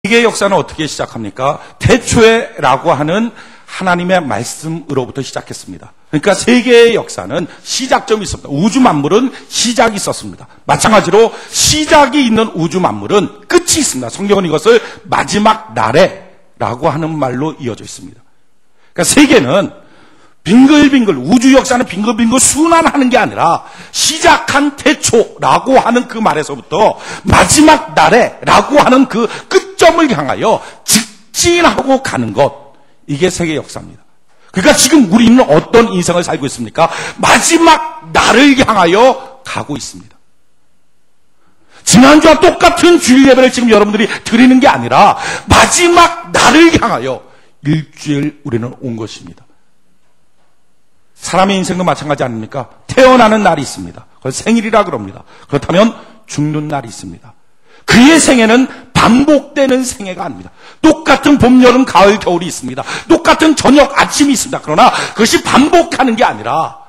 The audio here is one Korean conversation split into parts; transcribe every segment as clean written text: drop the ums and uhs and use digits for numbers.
세계의 역사는 어떻게 시작합니까? 태초에라고 하는 하나님의 말씀으로부터 시작했습니다. 그러니까 세계의 역사는 시작점이 있습니다. 우주 만물은 시작이 있었습니다. 마찬가지로 시작이 있는 우주 만물은 끝이 있습니다. 성경은 이것을 마지막 날에라고 하는 말로 이어져 있습니다. 그러니까 세계는 빙글빙글, 우주 역사는 빙글빙글 순환하는 게 아니라 시작한 태초라고 하는 그 말에서부터 마지막 날에라고 하는 그 끝점을 향하여 직진하고 가는 것, 이게 세계 역사입니다. 그러니까 지금 우리는 어떤 인생을 살고 있습니까? 마지막 날을 향하여 가고 있습니다. 지난주와 똑같은 주일 예배를 지금 여러분들이 드리는 게 아니라 마지막 날을 향하여 일주일 우리는 온 것입니다. 사람의 인생도 마찬가지 아닙니까? 태어나는 날이 있습니다. 그걸 생일이라 그럽니다. 그렇다면 죽는 날이 있습니다. 그의 생애는 반복되는 생애가 아닙니다. 똑같은 봄, 여름, 가을, 겨울이 있습니다. 똑같은 저녁, 아침이 있습니다. 그러나 그것이 반복하는 게 아니라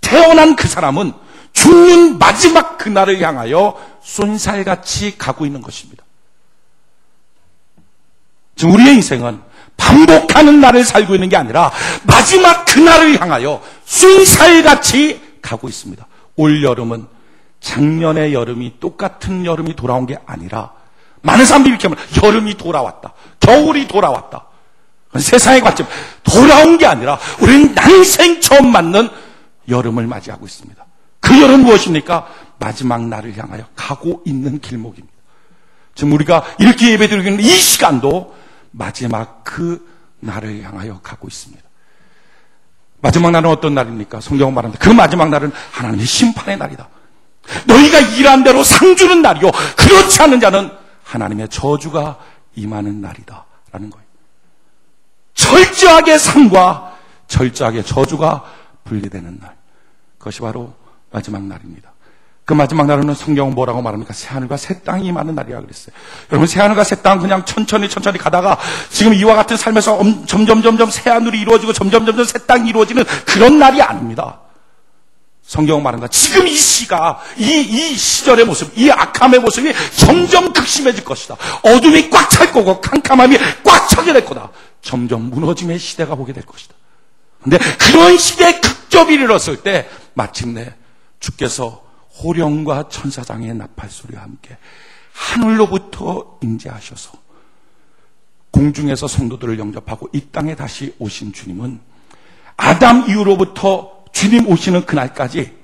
태어난 그 사람은 죽는 마지막 그날을 향하여 쏜살같이 가고 있는 것입니다. 지금 우리의 인생은 반복하는 날을 살고 있는 게 아니라 마지막 그날을 향하여 쏜살같이 가고 있습니다. 올 여름은 작년의 여름이 똑같은 여름이 돌아온 게 아니라 많은 사람들이 이렇게 말해요. 여름이 돌아왔다. 겨울이 돌아왔다. 세상의 관점, 돌아온 게 아니라 우리는 난생 처음 맞는 여름을 맞이하고 있습니다. 그 여름 무엇입니까? 마지막 날을 향하여 가고 있는 길목입니다. 지금 우리가 이렇게 예배드리고 있는 이 시간도 마지막 그 날을 향하여 가고 있습니다. 마지막 날은 어떤 날입니까? 성경은 말합니다. 그 마지막 날은 하나님의 심판의 날이다. 너희가 일한 대로 상 주는 날이요, 그렇지 않은 자는 하나님의 저주가 임하는 날이다 라는 거예요. 철저하게 상과 철저하게 저주가 분리되는 날, 그것이 바로 마지막 날입니다. 그 마지막 날은 성경은 뭐라고 말합니까? 새하늘과 새 땅이 임하는 날이라 그랬어요. 여러분, 새하늘과 새 땅은 그냥 천천히 가다가 지금 이와 같은 삶에서 점점 새하늘이 이루어지고 점점 새 땅이 이루어지는 그런 날이 아닙니다. 성경은 말합니다. 지금 이 시가, 이 시절의 모습, 이 악함의 모습이 점점 극심해질 것이다. 어둠이 꽉 찰 거고 캄캄함이 꽉 차게 될 거다. 점점 무너짐의 시대가 오게 될 것이다. 근데 그런 시대의 극접이 이르렀을 때 마침내 주께서 호령과 천사장의 나팔소리와 함께 하늘로부터 임재하셔서 공중에서 성도들을 영접하고 이 땅에 다시 오신 주님은 아담 이후로부터 주님 오시는 그날까지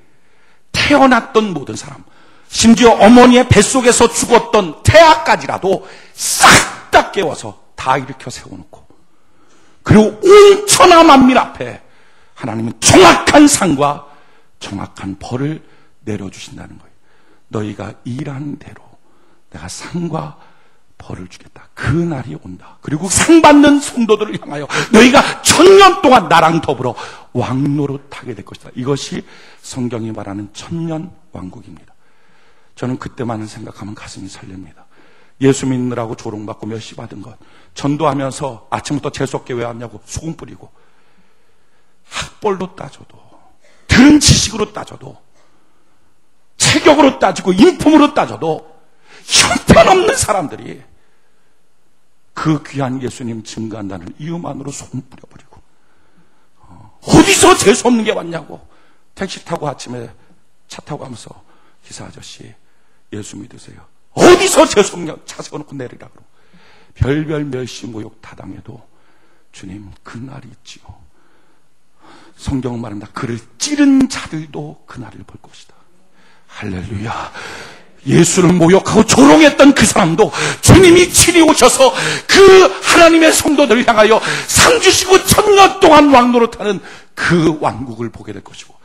태어났던 모든 사람, 심지어 어머니의 뱃속에서 죽었던 태아까지라도 싹 다 깨워서 다 일으켜 세워놓고, 그리고 온 천하 만민 앞에 하나님은 정확한 상과 정확한 벌을 내려주신다는 거예요. 너희가 일한 대로 내가 상과 벌을 주겠다. 그 날이 온다. 그리고 상 받는 성도들을 향하여 너희가 1000년 동안 나랑 더불어 왕노릇하게 될 것이다. 이것이 성경이 말하는 천년 왕국입니다. 저는 그때만을 생각하면 가슴이 설렙니다. 예수 믿느라고 조롱받고 멸시 받은 것, 전도하면서 아침부터 재수없게 왜 왔냐고 소금 뿌리고, 학벌로 따져도, 들은 지식으로 따져도, 체격으로 따지고 인품으로 따져도 형편없는 사람들이 그 귀한 예수님 증거한다는 이유만으로 소금 뿌려버리고, 어디서 재수없는 게 왔냐고 택시 타고 아침에 차 타고 가면서 기사 아저씨 예수 믿으세요. 어디서 재수없냐, 차 세워놓고 내리라 그러고 별별 멸시 모욕 다 당해도 주님 그날이 있지요. 성경은 말합니다. 그를 찌른 자들도 그날을 볼 것이다. 할렐루야. 예수를 모욕하고 조롱했던 그 사람도 주님이 친히 오셔서 그 하나님의 성도들을 향하여 상 주시고 1000년 동안 왕노릇하는 그 왕국을 보게 될 것이고,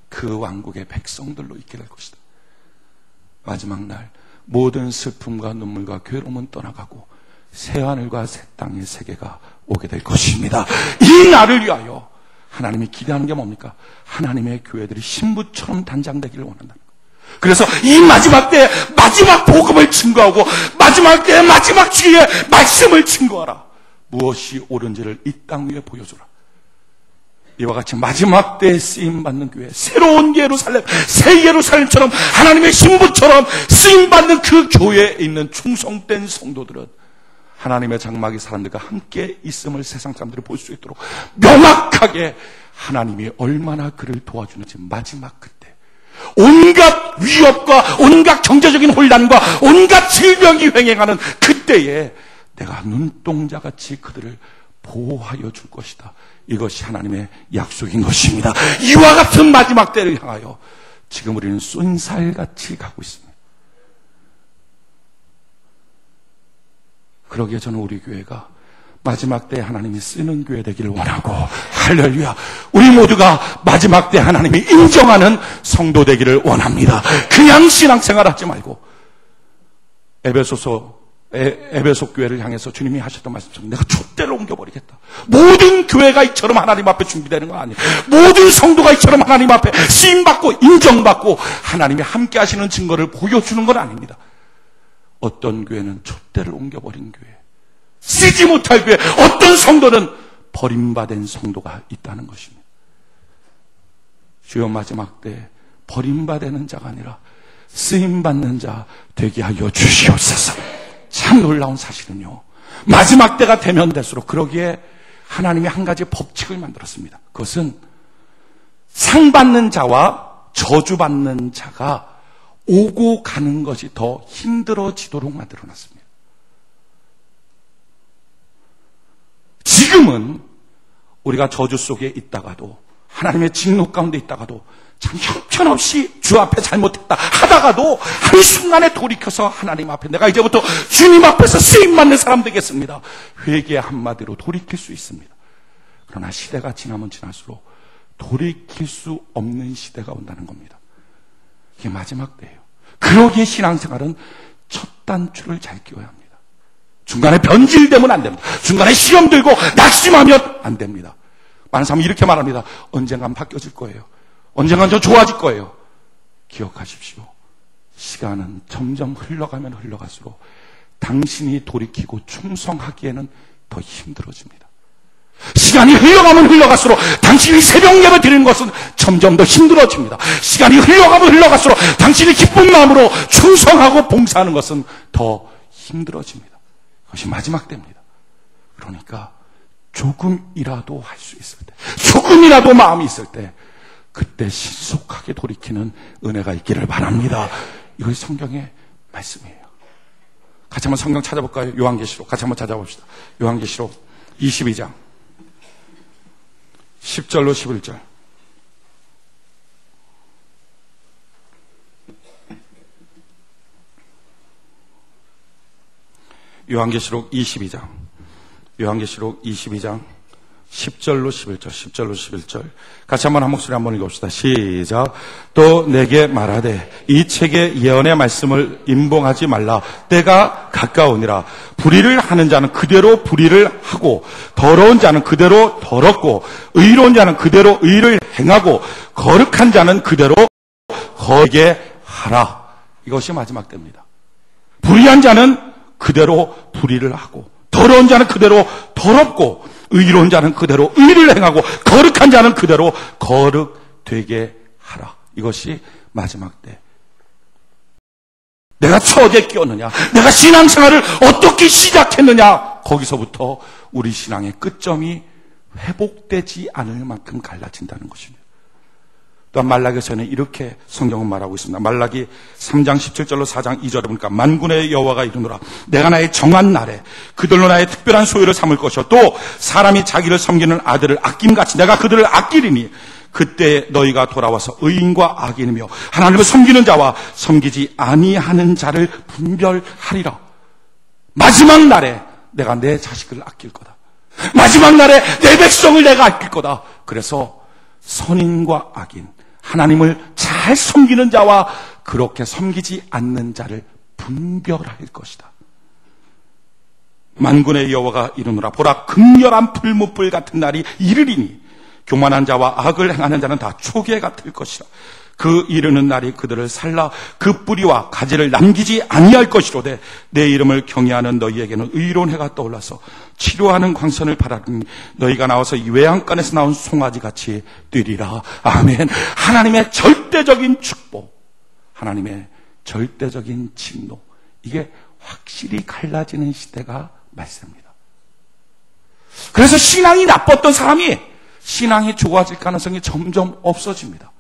그 왕국의 백성들로 있게 될 것이다. 마지막 날 모든 슬픔과 눈물과 괴로움은 떠나가고 새하늘과 새 땅의 세계가 오게 될 것입니다. 이 날을 위하여 하나님이 기대하는 게 뭡니까? 하나님의 교회들이 신부처럼 단장되기를 원한다는 거예요. 그래서 이 마지막 때 마지막 복음을 증거하고 마지막 때 마지막 주의 말씀을 증거하라. 무엇이 옳은지를 이 땅 위에 보여주라. 이와 같이 마지막 때에 쓰임받는 교회, 새로운 예루살렘, 새 예루살렘처럼 하나님의 신부처럼 쓰임받는 그 교회에 있는 충성된 성도들은 하나님의 장막이 사람들과 함께 있음을 세상 사람들이 볼 수 있도록 명확하게 하나님이 얼마나 그를 도와주는지 마지막 그때 온갖 위협과 온갖 경제적인 혼란과 온갖 질병이 횡행하는 그때에 내가 눈동자같이 그들을 보호하여 줄 것이다. 이것이 하나님의 약속인 것입니다. 이와 같은 마지막 때를 향하여 지금 우리는 쏜살같이 가고 있습니다. 그러기에 저는 우리 교회가 마지막 때 하나님이 쓰는 교회 되기를 원하고, 할렐루야, 우리 모두가 마지막 때 하나님이 인정하는 성도 되기를 원합니다. 그냥 신앙생활 하지 말고 에베소 교회를 향해서 주님이 하셨던 말씀처럼 내가 촛대를 옮겨버리겠다. 모든 교회가 이처럼 하나님 앞에 준비되는 거 아니에요. 모든 성도가 이처럼 하나님 앞에 쓰임받고 인정받고 하나님이 함께 하시는 증거를 보여주는 건 아닙니다. 어떤 교회는 촛대를 옮겨버린 교회, 쓰지 못할 교회, 어떤 성도는 버림받은 성도가 있다는 것입니다. 주여, 마지막 때 버림받는 자가 아니라 쓰임받는 자 되게 하여 주시옵소서. 참 놀라운 사실은요, 마지막 때가 되면 될수록, 그러기에 하나님이 한 가지 법칙을 만들었습니다. 그것은 상 받는 자와 저주받는 자가 오고 가는 것이 더 힘들어지도록 만들어놨습니다. 지금은 우리가 저주 속에 있다가도, 하나님의 진노 가운데 있다가도, 참 형편없이 주 앞에 잘못했다 하다가도 한순간에 돌이켜서 하나님 앞에 내가 이제부터 주님 앞에서 쓰임받는 사람 되겠습니다, 회개 한마디로 돌이킬 수 있습니다. 그러나 시대가 지나면 지날수록 돌이킬 수 없는 시대가 온다는 겁니다. 이게 마지막 때예요. 그러기에 신앙생활은 첫 단추를 잘 끼워야 합니다. 중간에 변질되면 안 됩니다. 중간에 시험 들고 낙심하면 안 됩니다. 많은 사람이 이렇게 말합니다. 언젠간 바뀌어질 거예요. 언젠간 저 좋아질 거예요. 기억하십시오. 시간은 점점 흘러가면 흘러갈수록 당신이 돌이키고 충성하기에는 더 힘들어집니다. 시간이 흘러가면 흘러갈수록 당신이 새벽 예배 드리는 것은 점점 더 힘들어집니다. 시간이 흘러가면 흘러갈수록 당신이 기쁜 마음으로 충성하고 봉사하는 것은 더 힘들어집니다. 그것이 마지막 때입니다. 그러니까 조금이라도 할 수 있을 때, 조금이라도 마음이 있을 때, 그때 신속하게 돌이키는 은혜가 있기를 바랍니다. 이것이 성경의 말씀이에요. 같이 한번 성경 찾아볼까요? 요한계시록 같이 한번 찾아봅시다. 요한계시록 22장 10절로 11절. 요한계시록 22장 10절로 11절. 같이 한번 한 목소리 한번 읽읍시다. 시작. 또 내게 말하되 이 책의 예언의 말씀을 임봉하지 말라. 때가 가까우니라. 불의를 하는 자는 그대로 불의를 하고, 더러운 자는 그대로 더럽고, 의로운 자는 그대로 의를 행하고, 거룩한 자는 그대로 거룩하게 하라. 이것이 마지막 때입니다. 불의한 자는 그대로 불의를 하고, 더러운 자는 그대로 더럽고, 의로운 자는 그대로 의를 행하고, 거룩한 자는 그대로 거룩되게 하라. 이것이 마지막 때. 내가 처지에 끼었느냐, 내가 신앙생활을 어떻게 시작했느냐, 거기서부터 우리 신앙의 끝점이 회복되지 않을 만큼 갈라진다는 것입니다. 또한 말라기에서는 이렇게 성경은 말하고 있습니다. 말라기 3장 17절로 4장 2절에 보니까 만군의 여호와가 이르노라. 내가 나의 정한 날에 그들로 나의 특별한 소유를 삼을 것이요 또 사람이 자기를 섬기는 아들을 아낌같이 내가 그들을 아끼리니 그때 너희가 돌아와서 의인과 악인이며 하나님을 섬기는 자와 섬기지 아니하는 자를 분별하리라. 마지막 날에 내가 내 자식을 아낄 거다. 마지막 날에 내 백성을 내가 아낄 거다. 그래서 선인과 악인, 하나님을 잘 섬기는 자와 그렇게 섬기지 않는 자를 분별할 것이다. 만군의 여호와가 이르노라. 보라, 극렬한 풀무불 같은 날이 이르리니 교만한 자와 악을 행하는 자는 다 초계 같을 것이라. 그 이르는 날이 그들을 살라 그 뿌리와 가지를 남기지 아니할 것이로되 내 이름을 경외하는 너희에게는 의로운 해가 떠올라서 치료하는 광선을 바라니 너희가 나와서 이 외양간에서 나온 송아지같이 뛰리라. 아멘. 하나님의 절대적인 축복, 하나님의 절대적인 진노, 이게 확실히 갈라지는 시대가 말씀입니다. 그래서 신앙이 나빴던 사람이 신앙이 좋아질 가능성이 점점 없어집니다.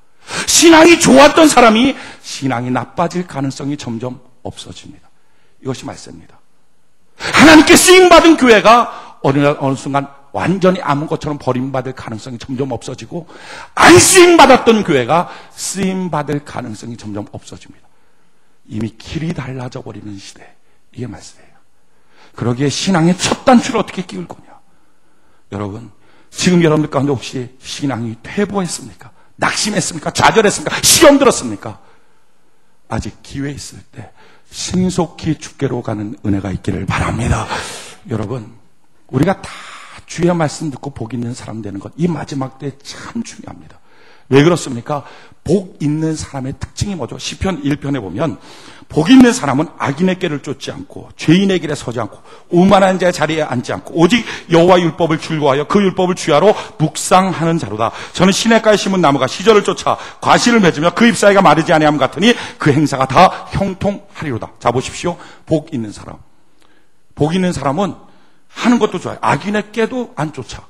신앙이 좋았던 사람이 신앙이 나빠질 가능성이 점점 없어집니다. 이것이 말씀입니다. 하나님께 쓰임받은 교회가 어느 순간 완전히 아무 것처럼 버림받을 가능성이 점점 없어지고, 안 쓰임받았던 교회가 쓰임받을 가능성이 점점 없어집니다. 이미 길이 달라져 버리는 시대, 이게 말씀이에요. 그러기에 신앙의 첫 단추를 어떻게 끼울 거냐? 여러분, 지금 여러분들 가운데 혹시 신앙이 퇴보했습니까? 낙심했습니까? 좌절했습니까? 시험 들었습니까? 아직 기회 있을 때 신속히 주께로 가는 은혜가 있기를 바랍니다. 여러분, 우리가 다 주의 말씀 듣고 복 있는 사람 되는 것, 이 마지막 때 참 중요합니다. 왜 그렇습니까? 복 있는 사람의 특징이 뭐죠? 시편 1편에 보면 복 있는 사람은 악인의 길을 쫓지 않고 죄인의 길에 서지 않고 오만한 자의 자리에 앉지 않고 오직 여호와의 율법을 즐거워하여 그 율법을 주야로 묵상하는 자로다. 저는 시냇가에 심은 나무가 시절을 쫓아 과실을 맺으며 그 잎사귀가 마르지 아니함 같으니 그 행사가 다 형통하리로다. 자, 보십시오. 복 있는 사람. 복 있는 사람은 하는 것도 좋아요. 악인의 꾀도 안 쫓아.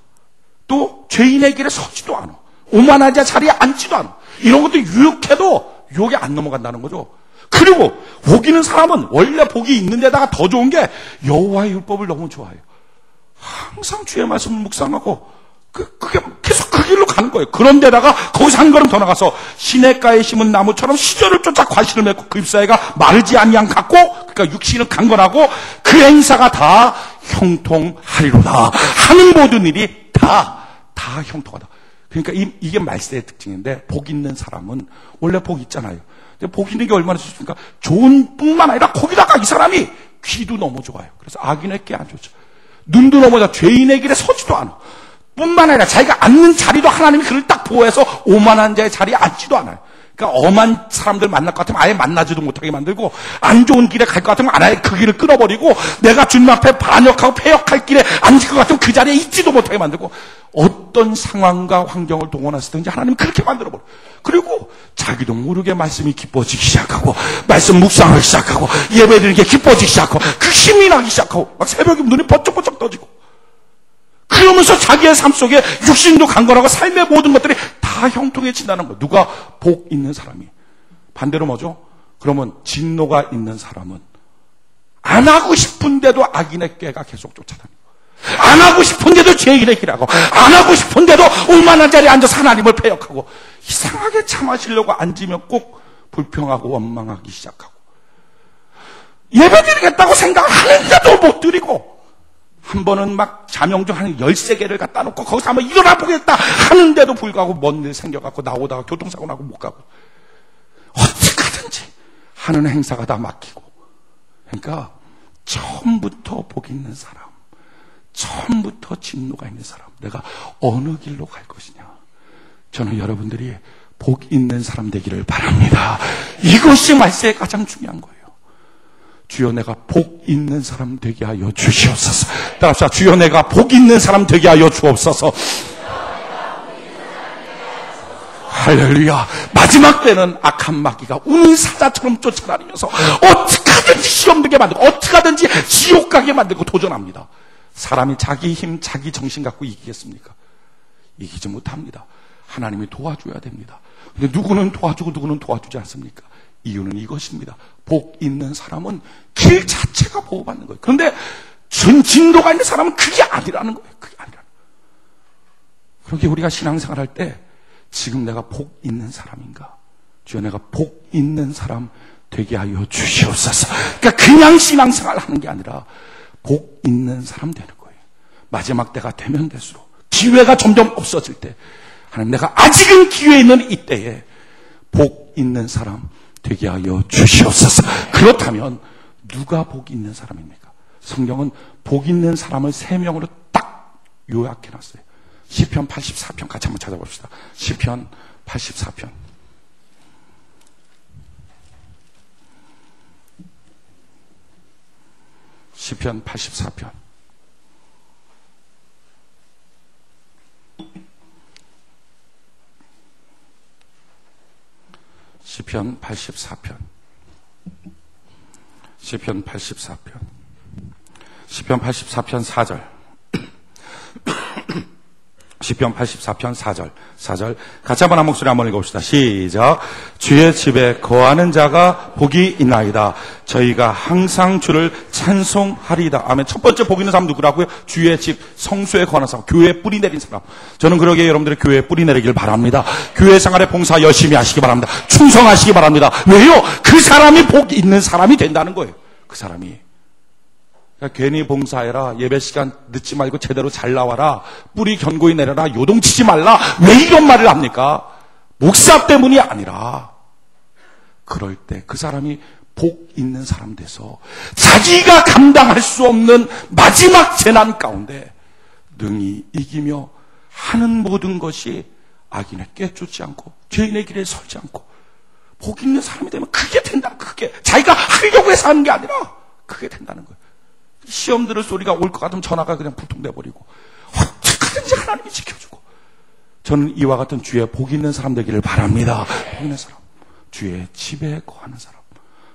또 죄인의 길에 서지도 않아. 오만한 자 자리에 앉지도 않아. 이런 것도 유혹해도 유혹에 안 넘어간다는 거죠. 그리고 복 있는 사람은 원래 복이 있는 데다가 더 좋은 게 여호와의 율법을 너무 좋아해요. 항상 주의 말씀을 묵상하고 그게 계속 그 길로 가는 거예요. 그런데다가 거기서 한 걸음 더 나가서 시냇가에 심은 나무처럼 시절을 쫓아 과실을 맺고 그 잎사귀가 마르지 아니함 같고, 그러니까 육신을 강건하고 그 행사가 다 형통하리로다. 하는 모든 일이 다 형통하다. 그러니까 이게 말세의 특징인데, 복 있는 사람은 원래 복 있잖아요. 근데 복 있는 게 얼마나 좋습니까? 좋은 뿐만 아니라 거기다가 이 사람이 귀도 너무 좋아요. 그래서 악인의 꾀 안 좋죠. 눈도 너무 좋아. 죄인의 길에 서지도 않아. 뿐만 아니라 자기가 앉는 자리도 하나님이 그를 딱 보호해서 오만한 자의 자리에 앉지도 않아요. 그러니까 엄한 사람들 만날 것 같으면 아예 만나지도 못하게 만들고, 안 좋은 길에 갈 것 같으면 아예 그 길을 끊어버리고, 내가 주님 앞에 반역하고 패역할 길에 앉을 것 같으면 그 자리에 있지도 못하게 만들고, 어떤 상황과 환경을 동원하시든지 하나님은 그렇게 만들어버려요. 그리고 자기도 모르게 말씀이 기뻐지기 시작하고, 말씀 묵상하기 시작하고, 예배드리는 게 기뻐지기 시작하고, 그 힘이 나기 시작하고, 막 새벽에 눈이 번쩍번쩍 떠지고, 그러면서 자기의 삶 속에 육신도 강건하고 삶의 모든 것들이 다 형통해진다는 거예요. 누가 복 있는 사람이. 반대로 뭐죠? 그러면 진노가 있는 사람은 안 하고 싶은데도 악인의 꾀가 계속 쫓아다니고, 안 하고 싶은데도 죄인의 길하고, 안 하고 싶은데도 오만한 자리에 앉아서 하나님을 패역하고, 이상하게 참아시려고 앉으면 꼭 불평하고 원망하기 시작하고, 예배드리겠다고 생각하는데도 못 드리고, 한 번은 막 자명종 한 13개를 갖다 놓고 거기서 한번 일어나 보겠다 하는데도 불구하고 먼 일 생겨갖고 나오다가 교통사고 나고 못 가고, 어떻게든지 하는 행사가 다 막히고. 그러니까 처음부터 복 있는 사람, 처음부터 진노가 있는 사람, 내가 어느 길로 갈 것이냐. 저는 여러분들이 복 있는 사람 되기를 바랍니다. 이것이 말세에 가장 중요한 거예요. 주여 내가 복 있는 사람 되게 하여 주시옵소서. 따라합시다. 주여 내가 복 있는 사람 되게 하여 주옵소서. 할렐루야. 마지막 때는 악한 마귀가 우는 사자처럼 쫓아다니면서 어떻게 하든지 시험 들게 만들고, 어떻게 하든지 지옥 가게 만들고 도전합니다. 사람이 자기 힘, 자기 정신 갖고 이기겠습니까? 이기지 못합니다. 하나님이 도와줘야 됩니다. 근데 누구는 도와주고 누구는 도와주지 않습니까? 이유는 이것입니다. 복 있는 사람은 길 자체가 보호받는 거예요. 그런데 진도가 있는 사람은 그게 아니라는 거예요. 그게 아니라는 거예요. 그렇게 우리가 신앙생활 할 때 지금 내가 복 있는 사람인가? 주여 내가 복 있는 사람 되게 하여 주시옵소서. 그러니까 그냥 신앙생활 하는 게 아니라 복 있는 사람 되는 거예요. 마지막 때가 되면 될수록, 기회가 점점 없어질 때, 하나님 내가 아직은 기회 있는 이때에 복 있는 사람 되게 하여 주시옵소서. 그렇다면 누가 복 있는 사람입니까? 성경은 복 있는 사람을 3명으로 딱 요약해놨어요. 시편 84편 같이 한번 찾아봅시다. 시편 84편. 시편 84편. 시편 84편. 시편 84편. 시편 84편 4절. 시편 84편 4절. 같이 한번 한 목소리 한번 읽어봅시다. 시작. 주의 집에 거하는 자가 복이 있나이다. 저희가 항상 주를 찬송하리이다. 아멘. 첫 번째 복 있는 사람 누구라고요? 주의 집 성소에 거하는 사람, 교회에 뿌리 내린 사람. 저는 그러기에 여러분들의 교회에 뿌리 내리길 바랍니다. 교회 생활에 봉사 열심히 하시기 바랍니다. 충성하시기 바랍니다. 왜요? 그 사람이 복 있는 사람이 된다는 거예요. 그 사람이. 그러니까 괜히 봉사해라, 예배 시간 늦지 말고 제대로 잘 나와라, 뿌리 견고히 내려라, 요동치지 말라, 왜 이런 말을 합니까? 목사 때문이 아니라 그럴 때 그 사람이 복 있는 사람 돼서 자기가 감당할 수 없는 마지막 재난 가운데 능히 이기며 하는 모든 것이 악인에 꿰쫓지 않고 죄인의 길에 설지 않고 복 있는 사람이 되면 그게 된다. 그게 자기가 하려고 해서 하는 게 아니라 그게 된다는 거예요. 시험 들을 소리가 올 것 같으면 전화가 그냥 불통돼버리고 어떻게든지 하나님이 지켜주고. 저는 이와 같은 주의 복 있는 사람 되기를 바랍니다. 복 있는 사람, 주의 집에 거하는 사람.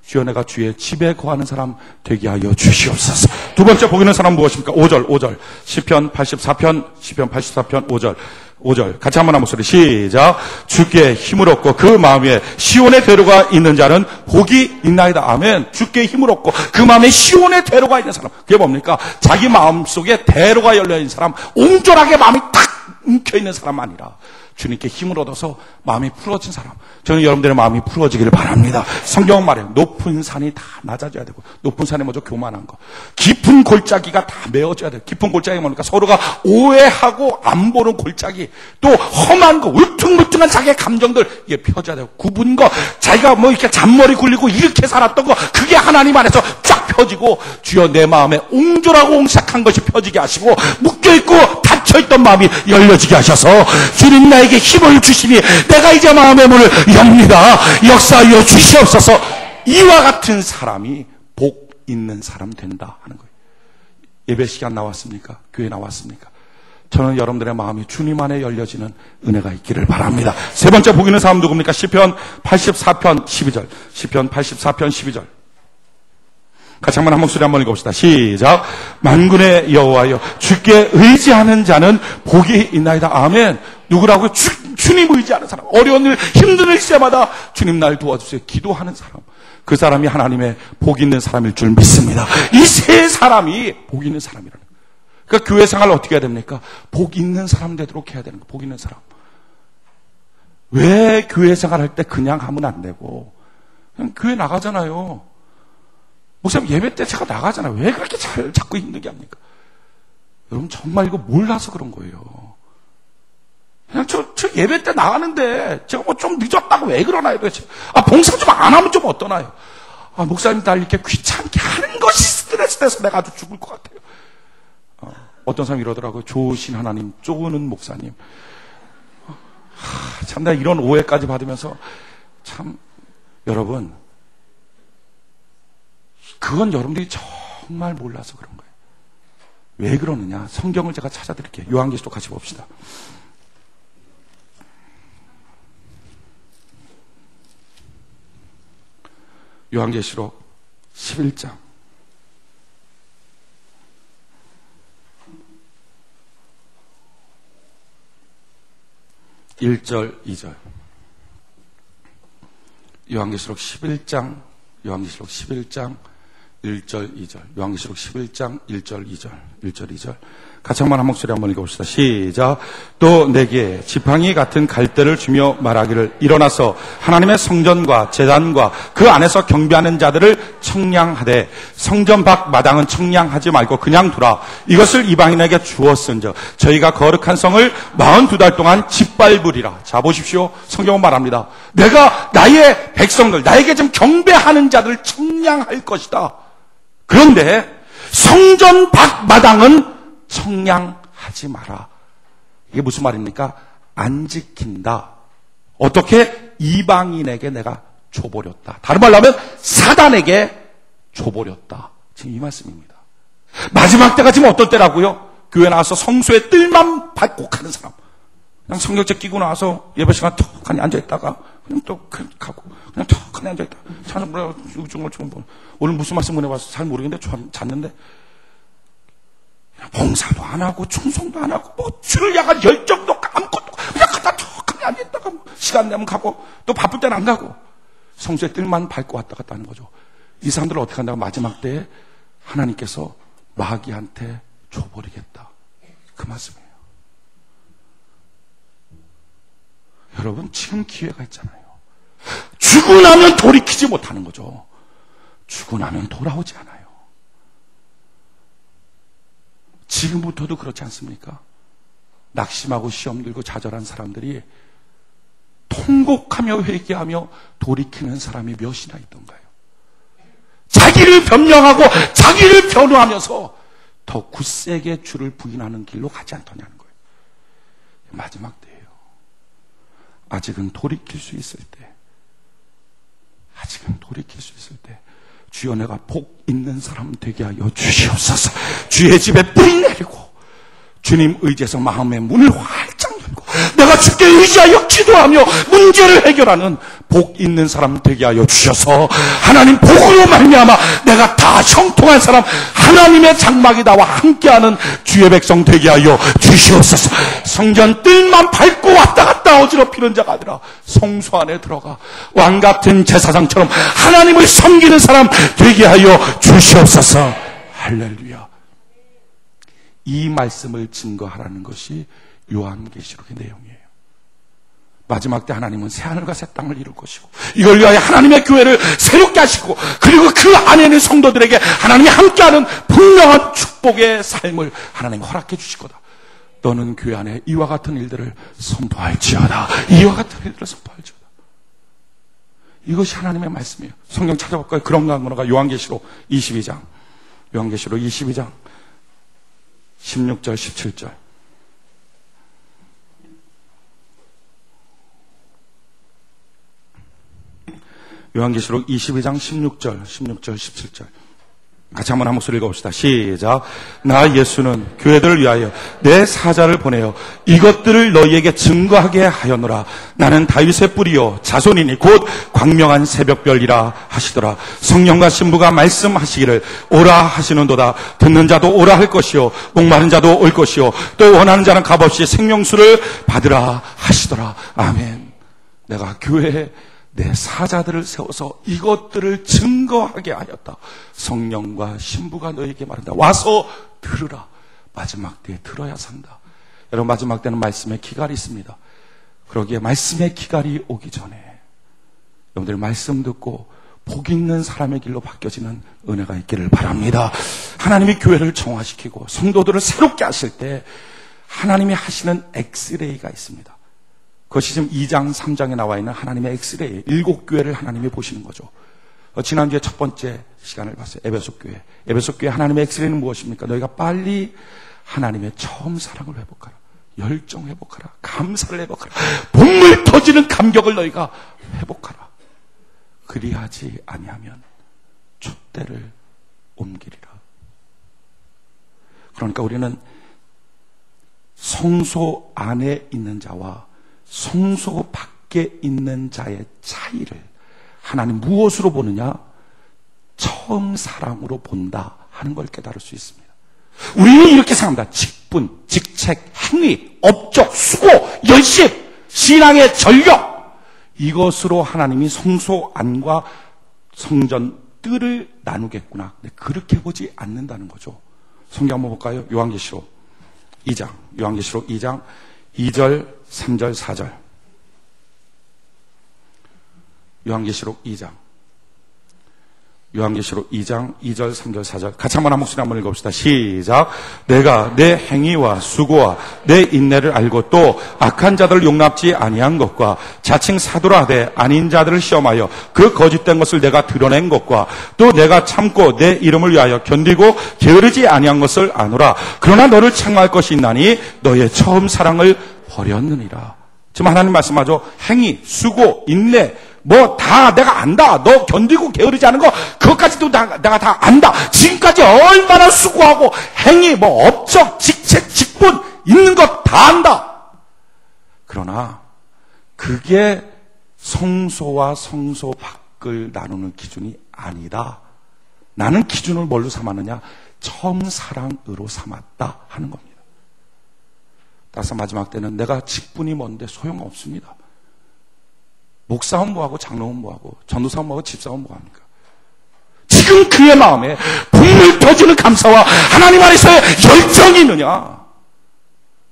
주여, 내가 주의 집에 거하는 사람 되게 하여 주시옵소서. 두 번째 복 있는 사람은 무엇입니까? 5절. 시편 84편 5절. 같이 한번 한 목소리 시작. 주께 힘을 얻고 그 마음에 시온의 대로가 있는 자는 복이 있나이다. 아멘. 주께 힘을 얻고 그 마음에 시온의 대로가 있는 사람. 그게 뭡니까? 자기 마음속에 대로가 열려있는 사람, 온전하게 마음이 딱 뭉쳐있는 사람 아니라 주님께 힘을 얻어서 마음이 풀어진 사람. 저는 여러분들의 마음이 풀어지기를 바랍니다. 성경은 말해요. 높은 산이 다 낮아져야 되고, 높은 산이 먼저 교만한 거, 깊은 골짜기가 다 메어져야 돼요. 깊은 골짜기가 뭡니까? 서로가 오해하고 안 보는 골짜기, 또 험한 거, 울퉁불퉁한 자기의 감정들, 이게 펴져야 돼요. 굽은 거, 자기가 뭐 이렇게 잔머리 굴리고 이렇게 살았던 거, 그게 하나님 안에서 쫙 펴지고, 주여 내 마음에 옹졸하고 옹색한 것이 펴지게 하시고, 묶여있고 닫혀있던 마음이 열려지게 하셔서 주님 나에게 힘을 주시니 내가 이제 마음의 문을 엽니다. 역사하여 주시옵소서. 이와 같은 사람이 복 있는 사람 된다 하는 거예요. 예배 시간 나왔습니까? 교회 나왔습니까? 저는 여러분들의 마음이 주님 안에 열려지는 은혜가 있기를 바랍니다. 세 번째 복 있는 사람 누굽니까? 시편 84편 12절. 시편 84편 12절. 같이 한번 한 목소리 한번 읽어봅시다. 시작. 만군의 여호와여, 주께 의지하는 자는 복이 있나이다. 아멘. 누구라고요? 주님 의지하는 사람. 어려운 일, 힘든 일 때마다 주님 날 도와주세요. 기도하는 사람. 그 사람이 하나님의 복 있는 사람일 줄 믿습니다. 이 세 사람이 복 있는 사람이라는 거예요. 그러니까 교회 생활을 어떻게 해야 됩니까? 복 있는 사람 되도록 해야 되는 거예요. 복 있는 사람. 왜 교회 생활할 때 그냥 하면 안 되고, 그냥 교회 나가잖아요. 목사님 예배 때 제가 나가잖아요. 왜 그렇게 자꾸 힘들게 합니까? 여러분 정말 이거 몰라서 그런 거예요. 그냥 저 예배 때 나가는데 제가 뭐 좀 늦었다고 왜 그러나요 도대체? 봉사 좀 안 하면 좀 어떠나요? 목사님 날 이렇게 귀찮게 하는 것이 스트레스 돼서 내가 아주 죽을 것 같아요. 어떤 사람이 이러더라고요. 좋으신 하나님, 쪼는 목사님. 참 내가 이런 오해까지 받으면서 참 여러분, 그건 여러분들이 정말 몰라서 그런 거예요. 왜 그러느냐? 성경을 제가 찾아드릴게요. 요한계시록 같이 봅시다. 요한계시록 11장 1절 2절. 요한계시록 11장 1절 2절. 요한계시록 11장 1절 2절. 같이 한번 한 목소리 한번 읽어봅시다. 시작. 또 내게 지팡이 같은 갈대를 주며 말하기를, 일어나서 하나님의 성전과 제단과 그 안에서 경배하는 자들을 청량하되 성전 밖 마당은 청량하지 말고 그냥 두라. 이것을 이방인에게 주었은즉 저희가 거룩한 성을 42달 동안 짓밟으리라. 자 보십시오. 성경은 말합니다. 내가 나의 백성들, 나에게 좀 경배하는 자들을 청량할 것이다. 그런데 성전 밖 마당은 청량하지 마라. 이게 무슨 말입니까? 안 지킨다. 어떻게? 이방인에게 내가 줘버렸다. 다른 말로 하면 사단에게 줘버렸다. 지금 이 말씀입니다. 마지막 때가 지금 어떤 때라고요? 교회 나와서 성소의 뜰만 밟고 가는 사람. 그냥 성경책 끼고 나와서 예배 시간 턱하니 앉아있다가 그냥 또 가고 그냥 턱하니 앉아있다. 찬송 오늘 무슨 말씀 보내봐서 잘 모르겠는데 잤는데 봉사도 안 하고 충성도 안 하고 뭐 주를 향한 열정도 아무것도 그냥 갖다 툭하니 앉아있다가 시간 되면 가고 또 바쁠 때는 안 가고 성수의 뜰만 밟고 왔다 갔다 하는 거죠. 이 사람들을 어떻게 한다고? 마지막 때에 하나님께서 마귀한테 줘버리겠다, 그 말씀이에요. 여러분, 지금 기회가 있잖아요. 죽고 나면 돌이키지 못하는 거죠. 죽고 나면 돌아오지 않아요. 지금부터도 그렇지 않습니까? 낙심하고 시험 들고 좌절한 사람들이 통곡하며 회개하며 돌이키는 사람이 몇이나 있던가요? 자기를 변명하고 자기를 변호하면서 더 굳세게 주를 부인하는 길로 가지 않더냐는 거예요. 마지막 때예요. 아직은 돌이킬 수 있을 때, 아직은 돌이킬 수 있을 때, 주여 내가 복 있는 사람 되게 하여 주시옵소서. 주의 집에 뿌리 내리고 주님 의지해서 마음의 문을 활짝 열고 내가 주께 의지하여 기도하며 문제를 해결하는 복 있는 사람 되게 하여 주셔서 하나님 복으로 말미암아 내가 다 형통한 사람, 하나님의 장막이 나와 함께하는 주의 백성 되게 하여 주시옵소서. 성전 뜰만 밟고 왔다 갔다 어지럽히는 자가 아니라 성소 안에 들어가 왕같은 제사장처럼 하나님을 섬기는 사람 되게 하여 주시옵소서. 할렐루야. 이 말씀을 증거하라는 것이 요한계시록의 내용이에요. 마지막 때 하나님은 새하늘과 새 땅을 이룰 것이고 이걸 위하여 하나님의 교회를 새롭게 하시고 그리고 그 안에 있는 성도들에게 하나님이 함께하는 분명한 축복의 삶을 하나님이 허락해 주실 거다. 너는 교회 안에 이와 같은 일들을 선포할지어다. 이와 같은 일들을 선포할지어다. 이것이 하나님의 말씀이에요. 성경 찾아볼까요? 그런가 안 그런가? 요한계시록 22장 16절 17절. 요한계시록 22장 16절 17절. 같이 한번 한 목소리 읽어봅시다. 시작. 나 예수는 교회들을 위하여 내 사자를 보내어 이것들을 너희에게 증거하게 하였노라. 나는 다윗의 뿌리요 자손이니 곧 광명한 새벽별이라 하시더라. 성령과 신부가 말씀하시기를 오라 하시는도다. 듣는 자도 오라 할 것이요 목마른 자도 올 것이요 또 원하는 자는 값없이 생명수를 받으라 하시더라. 아멘. 내가 교회에 내 사자들을 세워서 이것들을 증거하게 하였다. 성령과 신부가 너에게 말한다. 와서 들으라. 마지막 때에 들어야 산다. 여러분, 마지막 때는 말씀의 기갈이 있습니다. 그러기에 말씀의 기갈이 오기 전에 여러분들 말씀 듣고 복 있는 사람의 길로 바뀌어지는 은혜가 있기를 바랍니다. 하나님이 교회를 정화시키고 성도들을 새롭게 하실 때 하나님이 하시는 엑스레이가 있습니다. 그것이 지금 2장, 3장에 나와 있는 하나님의 엑스레이, 7교회를 하나님이 보시는 거죠. 지난주에 첫 번째 시간을 봤어요. 에베소 교회. 에베소 교회 하나님의 엑스레이는 무엇입니까? 너희가 빨리 하나님의 처음 사랑을 회복하라. 열정 회복하라. 감사를 회복하라. 본물 터지는 감격을 너희가 회복하라. 그리하지 아니하면 촛대를 옮기리라. 그러니까 우리는 성소 안에 있는 자와 성소 밖에 있는 자의 차이를 하나님 무엇으로 보느냐? 처음 사랑으로 본다 하는 걸 깨달을 수 있습니다. 우리는 이렇게 생각합니다. 직분, 직책, 행위, 업적, 수고, 열심, 신앙의 전력, 이것으로 하나님이 성소 안과 성전 뜰을 나누겠구나. 근데 그렇게 보지 않는다는 거죠. 성경 한번 볼까요? 요한계시록 2장 2절, 3절, 4절. 요한계시록 2장 2절, 3절, 4절. 같이 한번 한 목소리 한번 읽어봅시다. 시작. 내가 내 행위와 수고와 내 인내를 알고 또 악한 자들을 용납지 아니한 것과 자칭 사도라 하되 아닌 자들을 시험하여 그 거짓된 것을 내가 드러낸 것과 또 내가 참고 내 이름을 위하여 견디고 게으르지 아니한 것을 아노라. 그러나 너를 책망할 것이 있나니 너의 처음 사랑을 버렸느니라. 지금 하나님 말씀하죠. 행위, 수고, 인내, 뭐 다 내가 안다. 너 견디고 게으르지 않은 거 그것까지도 내가 다 안다. 지금까지 얼마나 수고하고 행위, 뭐 업적, 직책, 직분 있는 것 다 안다. 그러나 그게 성소와 성소 밖을 나누는 기준이 아니다. 나는 기준을 뭘로 삼았느냐? 처음 사랑으로 삼았다 하는 겁니다. 따라서 마지막 때는 내가 직분이 뭔데 소용없습니다. 목사면 뭐하고 장로면 뭐하고 전도사면 뭐하고 집사면 뭐합니까? 지금 그의 마음에 분을 터지는 감사와 하나님 안에서의 열정이 있느냐?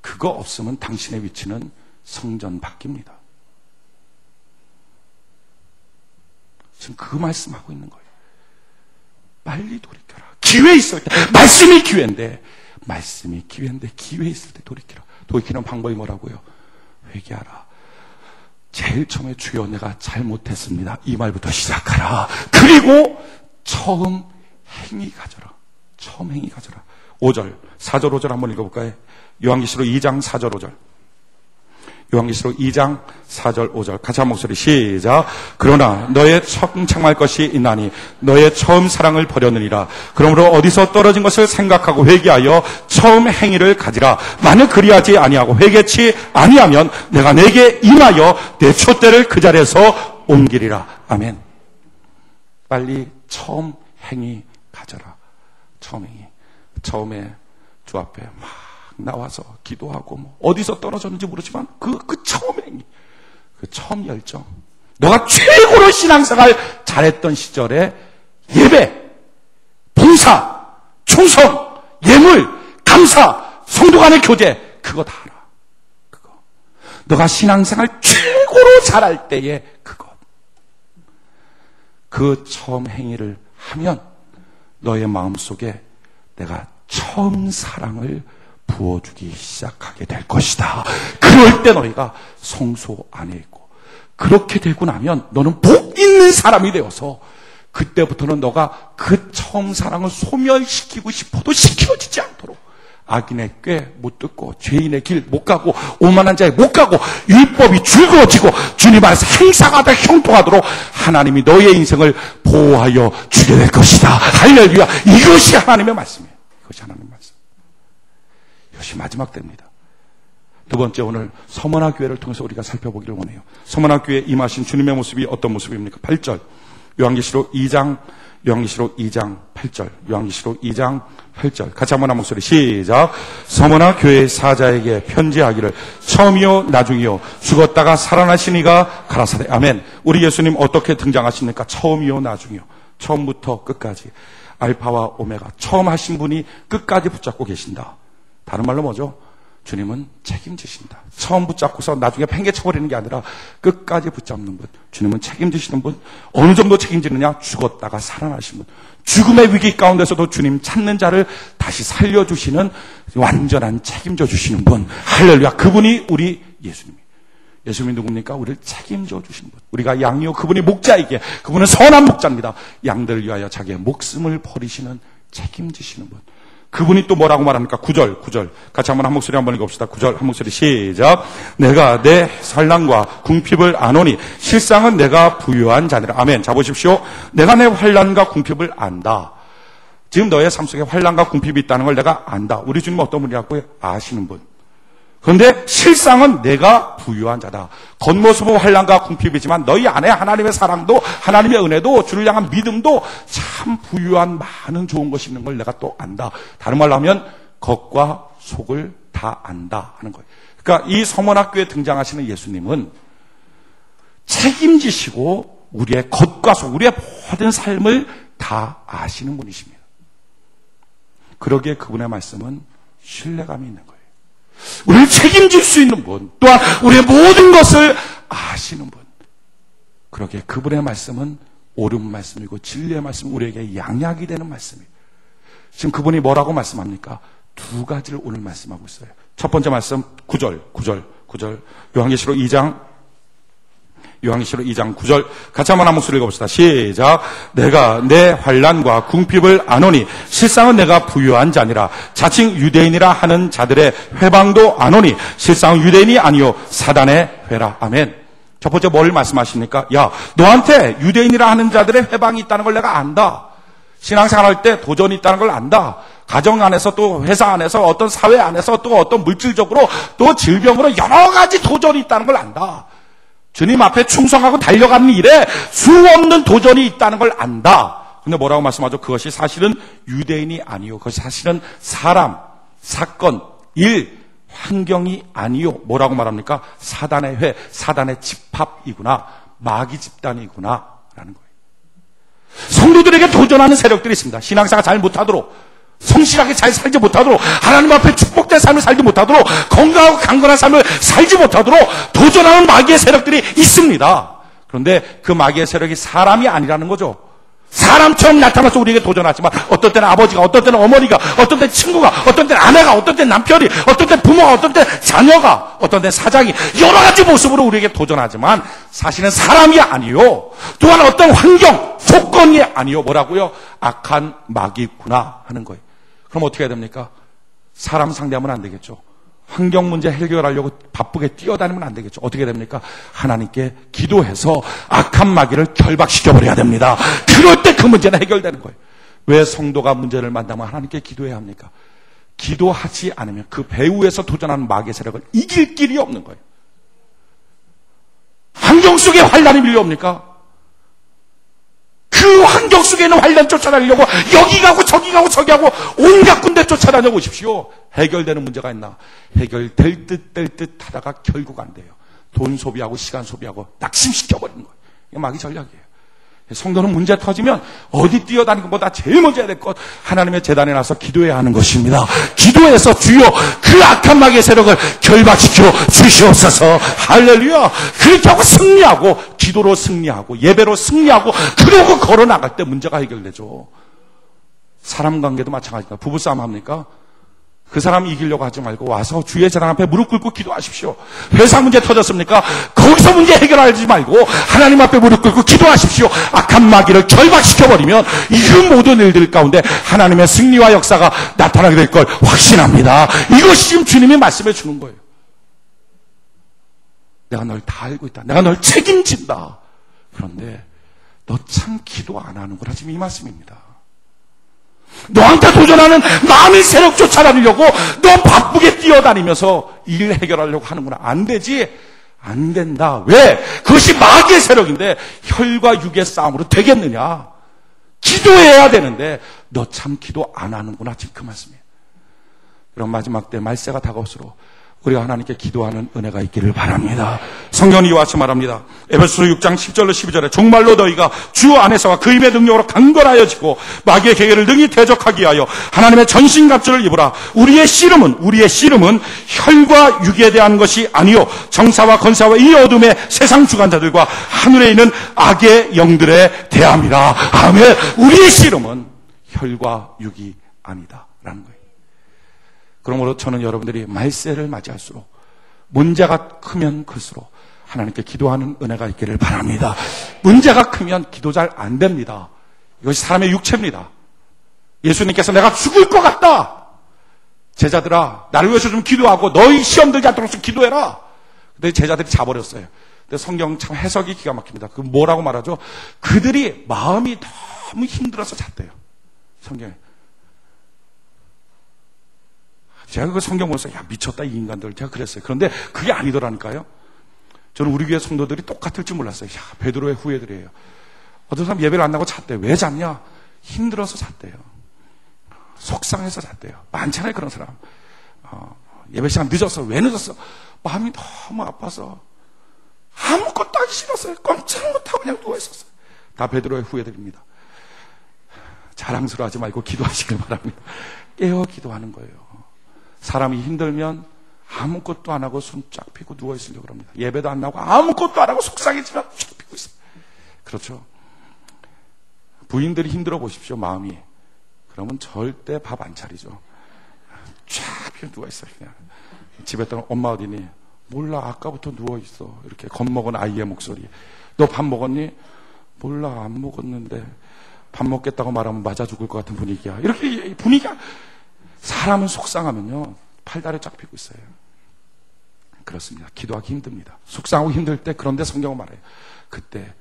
그거 없으면 당신의 위치는 성전 밖입니다. 지금 그 말씀하고 있는 거예요. 빨리 돌이켜라. 기회 있을 때. 말씀이 기회인데 기회 있을 때 돌이켜라. 돌이키는 방법이 뭐라고요? 회개하라. 제일 처음에 주여 내가 잘못했습니다. 이 말부터 시작하라. 그리고 처음 행위 가져라. 처음 행위 가져라. 5절, 4절, 5절 한번 읽어볼까요? 요한계시록 2장 4절, 5절. 요한계시록 2장 4절 5절 같이 한 목소리 시작. 그러나 너의 청창할 것이 있나니 너의 처음 사랑을 버렸느니라. 그러므로 어디서 떨어진 것을 생각하고 회개하여 처음 행위를 가지라. 만약 그리하지 아니하고 회개치 아니하면 내가 내게 임하여 내 촛대를 그 자리에서 옮기리라. 아멘. 빨리 처음 행위 가져라. 처음 행위. 처음에 주 앞에 막 나와서 기도하고 뭐 어디서 떨어졌는지 모르지만 그 처음 행위, 그 처음 열정, 너가 최고로 신앙생활 잘했던 시절에 예배, 봉사, 충성, 예물, 감사, 성도 간의 교제, 그거 다 알아. 그거 너가 신앙생활 최고로 잘할 때에 그것, 그 처음 행위를 하면 너의 마음속에 내가 처음 사랑을 부어주기 시작하게 될 것이다. 그럴 때 너희가 성소 안에 있고, 그렇게 되고 나면 너는 복 있는 사람이 되어서 그때부터는 너가 그 처음 사랑을 소멸시키고 싶어도 시켜지지 않도록 악인의 꾀 못 듣고 죄인의 길 못 가고 오만한 자에 못 가고 율법이 즐거워지고 주님 안에서 행사하다 형통하도록 하나님이 너의 인생을 보호하여 주게 될 것이다. 할렐루야. 이것이 하나님의 말씀이에요. 이것이 하나님의 말씀. 이것이 마지막 때입니다. 두 번째, 오늘 서머나 교회를 통해서 우리가 살펴보기를 원해요. 서머나 교회에 임하신 주님의 모습이 어떤 모습입니까? 8절 요한계시록 2장 8절 요한계시록 2장 8절 같이 한번 한 목소리 시작. 서머나 교회의 사자에게 편지하기를 처음이요 나중이요 죽었다가 살아나신 이가 가라사대. 아멘. 우리 예수님 어떻게 등장하십니까? 처음이요 나중이요. 처음부터 끝까지 알파와 오메가, 처음 하신 분이 끝까지 붙잡고 계신다. 다른 말로 뭐죠? 주님은 책임지신다. 처음 붙잡고서 나중에 팽개쳐버리는 게 아니라 끝까지 붙잡는 분. 주님은 책임지시는 분. 어느 정도 책임지느냐? 죽었다가 살아나신 분. 죽음의 위기 가운데서도 주님 찾는 자를 다시 살려주시는 완전한 책임져 주시는 분. 할렐루야. 그분이 우리 예수님이에요. 예수님이 누굽니까? 우리를 책임져 주시는 분. 우리가 양이요 그분이 목자이기에, 그분은 선한 목자입니다. 양들을 위하여 자기의 목숨을 버리시는 책임지시는 분. 그분이 또 뭐라고 말합니까? 9절 같이 한번 한 목소리 한번 읽읍시다. 9절 한 목소리 시작. 내가 내 환난과 궁핍을 아노니 실상은 내가 부유한 자니라. 아멘. 자 보십시오. 내가 내 환난과 궁핍을 안다. 지금 너의 삶 속에 환난과 궁핍이 있다는 걸 내가 안다. 우리 주님은 어떤 분이라고요? 아시는 분. 그런데 실상은 내가 부유한 자다. 겉모습은 환난과 궁핍이지만 너희 안에 하나님의 사랑도 하나님의 은혜도 주를 향한 믿음도 참 부유한 많은 좋은 것이 있는 걸 내가 또 안다. 다른 말로 하면 겉과 속을 다 안다 하는 거예요. 그러니까 이 서머나교에 등장하시는 예수님은 책임지시고 우리의 겉과 속, 우리의 모든 삶을 다 아시는 분이십니다. 그러기에 그분의 말씀은 신뢰감이 있는 거예요. 우리를 책임질 수 있는 분, 또한 우리의 모든 것을 아시는 분. 그러기에 그분의 말씀은 옳은 말씀이고 진리의 말씀은 우리에게 양약이 되는 말씀이에요. 지금 그분이 뭐라고 말씀합니까? 두 가지를 오늘 말씀하고 있어요. 첫 번째 말씀 9절 요한계시록 2장 9절 같이 한번 한 목소리 읽어봅시다. 시작. 내가 내 환난과 궁핍을 아노니 실상은 내가 부유한 자니라. 자칭 유대인이라 하는 자들의 회방도 아노니 실상은 유대인이 아니요 사단의 회라. 아멘. 첫 번째 뭘 말씀하십니까? 야, 너한테 유대인이라 하는 자들의 회방이 있다는 걸 내가 안다. 신앙생활할 때 도전이 있다는 걸 안다. 가정 안에서 또 회사 안에서 어떤 사회 안에서 또 어떤 물질적으로 또 질병으로 여러 가지 도전이 있다는 걸 안다. 주님 앞에 충성하고 달려가는 일에 수없는 도전이 있다는 걸 안다. 근데 뭐라고 말씀하죠? 그것이 사실은 유대인이 아니요. 그것이 사실은 사람, 사건, 일, 환경이 아니요. 뭐라고 말합니까? 사단의 회, 사단의 집합이구나. 마귀 집단이구나. 라는 거예요. 성도들에게 도전하는 세력들이 있습니다. 신앙생활 잘 못하도록, 성실하게 잘 살지 못하도록, 하나님 앞에 축복된 삶을 살지 못하도록, 건강하고 강건한 삶을 살지 못하도록 도전하는 마귀의 세력들이 있습니다. 그런데 그 마귀의 세력이 사람이 아니라는 거죠. 사람처럼 나타나서 우리에게 도전하지만 어떤 때는 아버지가, 어떤 때는 어머니가, 어떤 때는 친구가, 어떤 때는 아내가, 어떤 때는 남편이, 어떤 때는 부모가, 어떤 때는 자녀가, 어떤 때는 사장이 여러 가지 모습으로 우리에게 도전하지만 사실은 사람이 아니요. 또한 어떤 환경, 조건이 아니요. 뭐라고요? 악한 마귀구나 하는 거예요. 그럼 어떻게 해야 됩니까? 사람 상대하면 안 되겠죠. 환경 문제 해결하려고 바쁘게 뛰어다니면 안 되겠죠. 어떻게 됩니까? 하나님께 기도해서 악한 마귀를 결박시켜버려야 됩니다. 그럴 때 그 문제는 해결되는 거예요. 왜 성도가 문제를 만나면 하나님께 기도해야 합니까? 기도하지 않으면 그 배후에서 도전하는 마귀의 세력을 이길 길이 없는 거예요. 환경 속에 환란이 밀려옵니까? 그 환경 속에 있는 환란 쫓아다니려고 여기 가고 저기 가고 저기 하고 온갖 군데 쫓아다녀 보십시오. 해결되는 문제가 있나? 해결될 듯 될 듯 하다가 결국 안 돼요. 돈 소비하고 시간 소비하고 낙심시켜버리는 거예요. 이게 마귀 전략이에요. 성도는 문제 터지면 어디 뛰어다니는 것보다 제일 먼저 해야 될 것, 하나님의 제단에 나서 기도해야 하는 것입니다. 기도해서 주여 그 악한 마귀의 세력을 결박시켜 주시옵소서. 할렐루야. 그렇게 하고 승리하고, 기도로 승리하고 예배로 승리하고, 그러고 걸어나갈 때 문제가 해결되죠. 사람 관계도 마찬가지입니다. 부부싸움 합니까? 그 사람 이기려고 하지 말고 와서 주의 제단 앞에 무릎 꿇고 기도하십시오. 회사 문제 터졌습니까? 거기서 문제 해결하지 말고 하나님 앞에 무릎 꿇고 기도하십시오. 악한 마귀를 결박시켜버리면 이 모든 일들 가운데 하나님의 승리와 역사가 나타나게 될 걸 확신합니다. 이것이 지금 주님이 말씀해 주는 거예요. 내가 널 다 알고 있다. 내가 널 책임진다. 그런데 너 참 기도 안 하는구나. 지금 이 말씀입니다. 너한테 도전하는 마음의 세력 쫓아다니려고 너 바쁘게 뛰어다니면서 일 해결하려고 하는구나. 안 되지. 안 된다. 왜? 그것이 마귀의 세력인데 혈과 육의 싸움으로 되겠느냐. 기도해야 되는데 너 참 기도 안 하는구나. 지금 그 말씀이에요. 그럼 마지막 때 말세가 다가올수록 우리가 하나님께 기도하는 은혜가 있기를 바랍니다. 성경이 이와 같이 말합니다. 에베소서 6장 10절로 12절에 정말로 너희가 주 안에서와 그 힘의 능력으로 강건하여지고 마귀의 계계를 능히 대적하기 위하여 하나님의 전신갑주를 입으라. 우리의 씨름은 혈과 육에 대한 것이 아니요 정사와 건사와 이 어둠의 세상 주관자들과 하늘에 있는 악의 영들에 대함이라. 아멘. 우리의 씨름은 혈과 육이 아니다 라는 거예요. 그러므로 저는 여러분들이 말세를 맞이할수록 문제가 크면 클수록 하나님께 기도하는 은혜가 있기를 바랍니다. 문제가 크면 기도 잘 안 됩니다. 이것이 사람의 육체입니다. 예수님께서 내가 죽을 것 같다. 제자들아 나를 위해서 좀 기도하고 너희 시험 들지 않도록 좀 기도해라. 근데 제자들이 자버렸어요. 근데 성경 참 해석이 기가 막힙니다. 그 뭐라고 말하죠? 그들이 마음이 너무 힘들어서 잤대요. 성경에. 제가 그 성경 보면서 야 미쳤다 이 인간들 제가 그랬어요. 그런데 그게 아니더라니까요. 저는 우리 교회 성도들이 똑같을 줄 몰랐어요. 야 베드로의 후예들이에요. 어떤 사람 예배를 안 나고 잤대요. 왜 잤냐? 힘들어서 잤대요. 속상해서 잤대요. 많잖아요 그런 사람. 예배 시간 늦었어. 왜 늦었어? 마음이 너무 아파서 아무것도 하기 싫었어요. 꼼짝 못하고 그냥 누워있었어요. 다 베드로의 후예들입니다. 자랑스러워하지 말고 기도하시길 바랍니다. 깨어 기도하는 거예요. 사람이 힘들면 아무것도 안 하고 손 쫙 펴고 누워있으려고 합니다. 예배도 안 나오고 아무것도 안 하고 속상해지면 쫙 펴고 있어요. 그렇죠. 부인들이 힘들어 보십시오. 마음이. 그러면 절대 밥 안 차리죠. 쫙 펴고 누워있어요. 그냥. 집에 있던 엄마 어디니? 몰라 아까부터 누워있어. 이렇게 겁먹은 아이의 목소리. 너 밥 먹었니? 몰라 안 먹었는데 밥 먹겠다고 말하면 맞아 죽을 것 같은 분위기야. 이렇게 분위기가. 사람은 속상하면요 팔다리 쫙 펴고 있어요. 그렇습니다. 기도하기 힘듭니다. 속상하고 힘들 때 그런데 성경은 말해요. 그때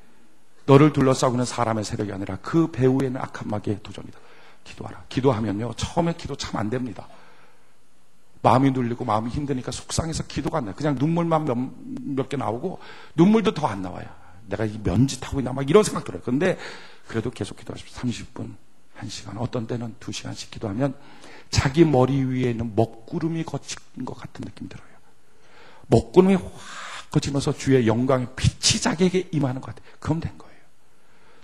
너를 둘러싸고 있는 사람의 세력이 아니라 그 배후에는 악한 마귀의 도전이다. 기도하라. 기도하면요 처음에 기도 참 안 됩니다. 마음이 눌리고 마음이 힘드니까 속상해서 기도가 안 나요. 그냥 눈물만 몇 개 나오고 눈물도 더 안 나와요. 내가 이 면짓하고 있나 막 이런 생각 들어요. 근데 그래도 계속 기도하십시오. 30분, 1시간, 어떤 때는 2시간씩 기도하면 자기 머리 위에 있는 먹구름이 거친 것 같은 느낌 들어요. 먹구름이 확 거치면서 주의 영광의 빛이 자기에게 임하는 것 같아요. 그럼 된 거예요.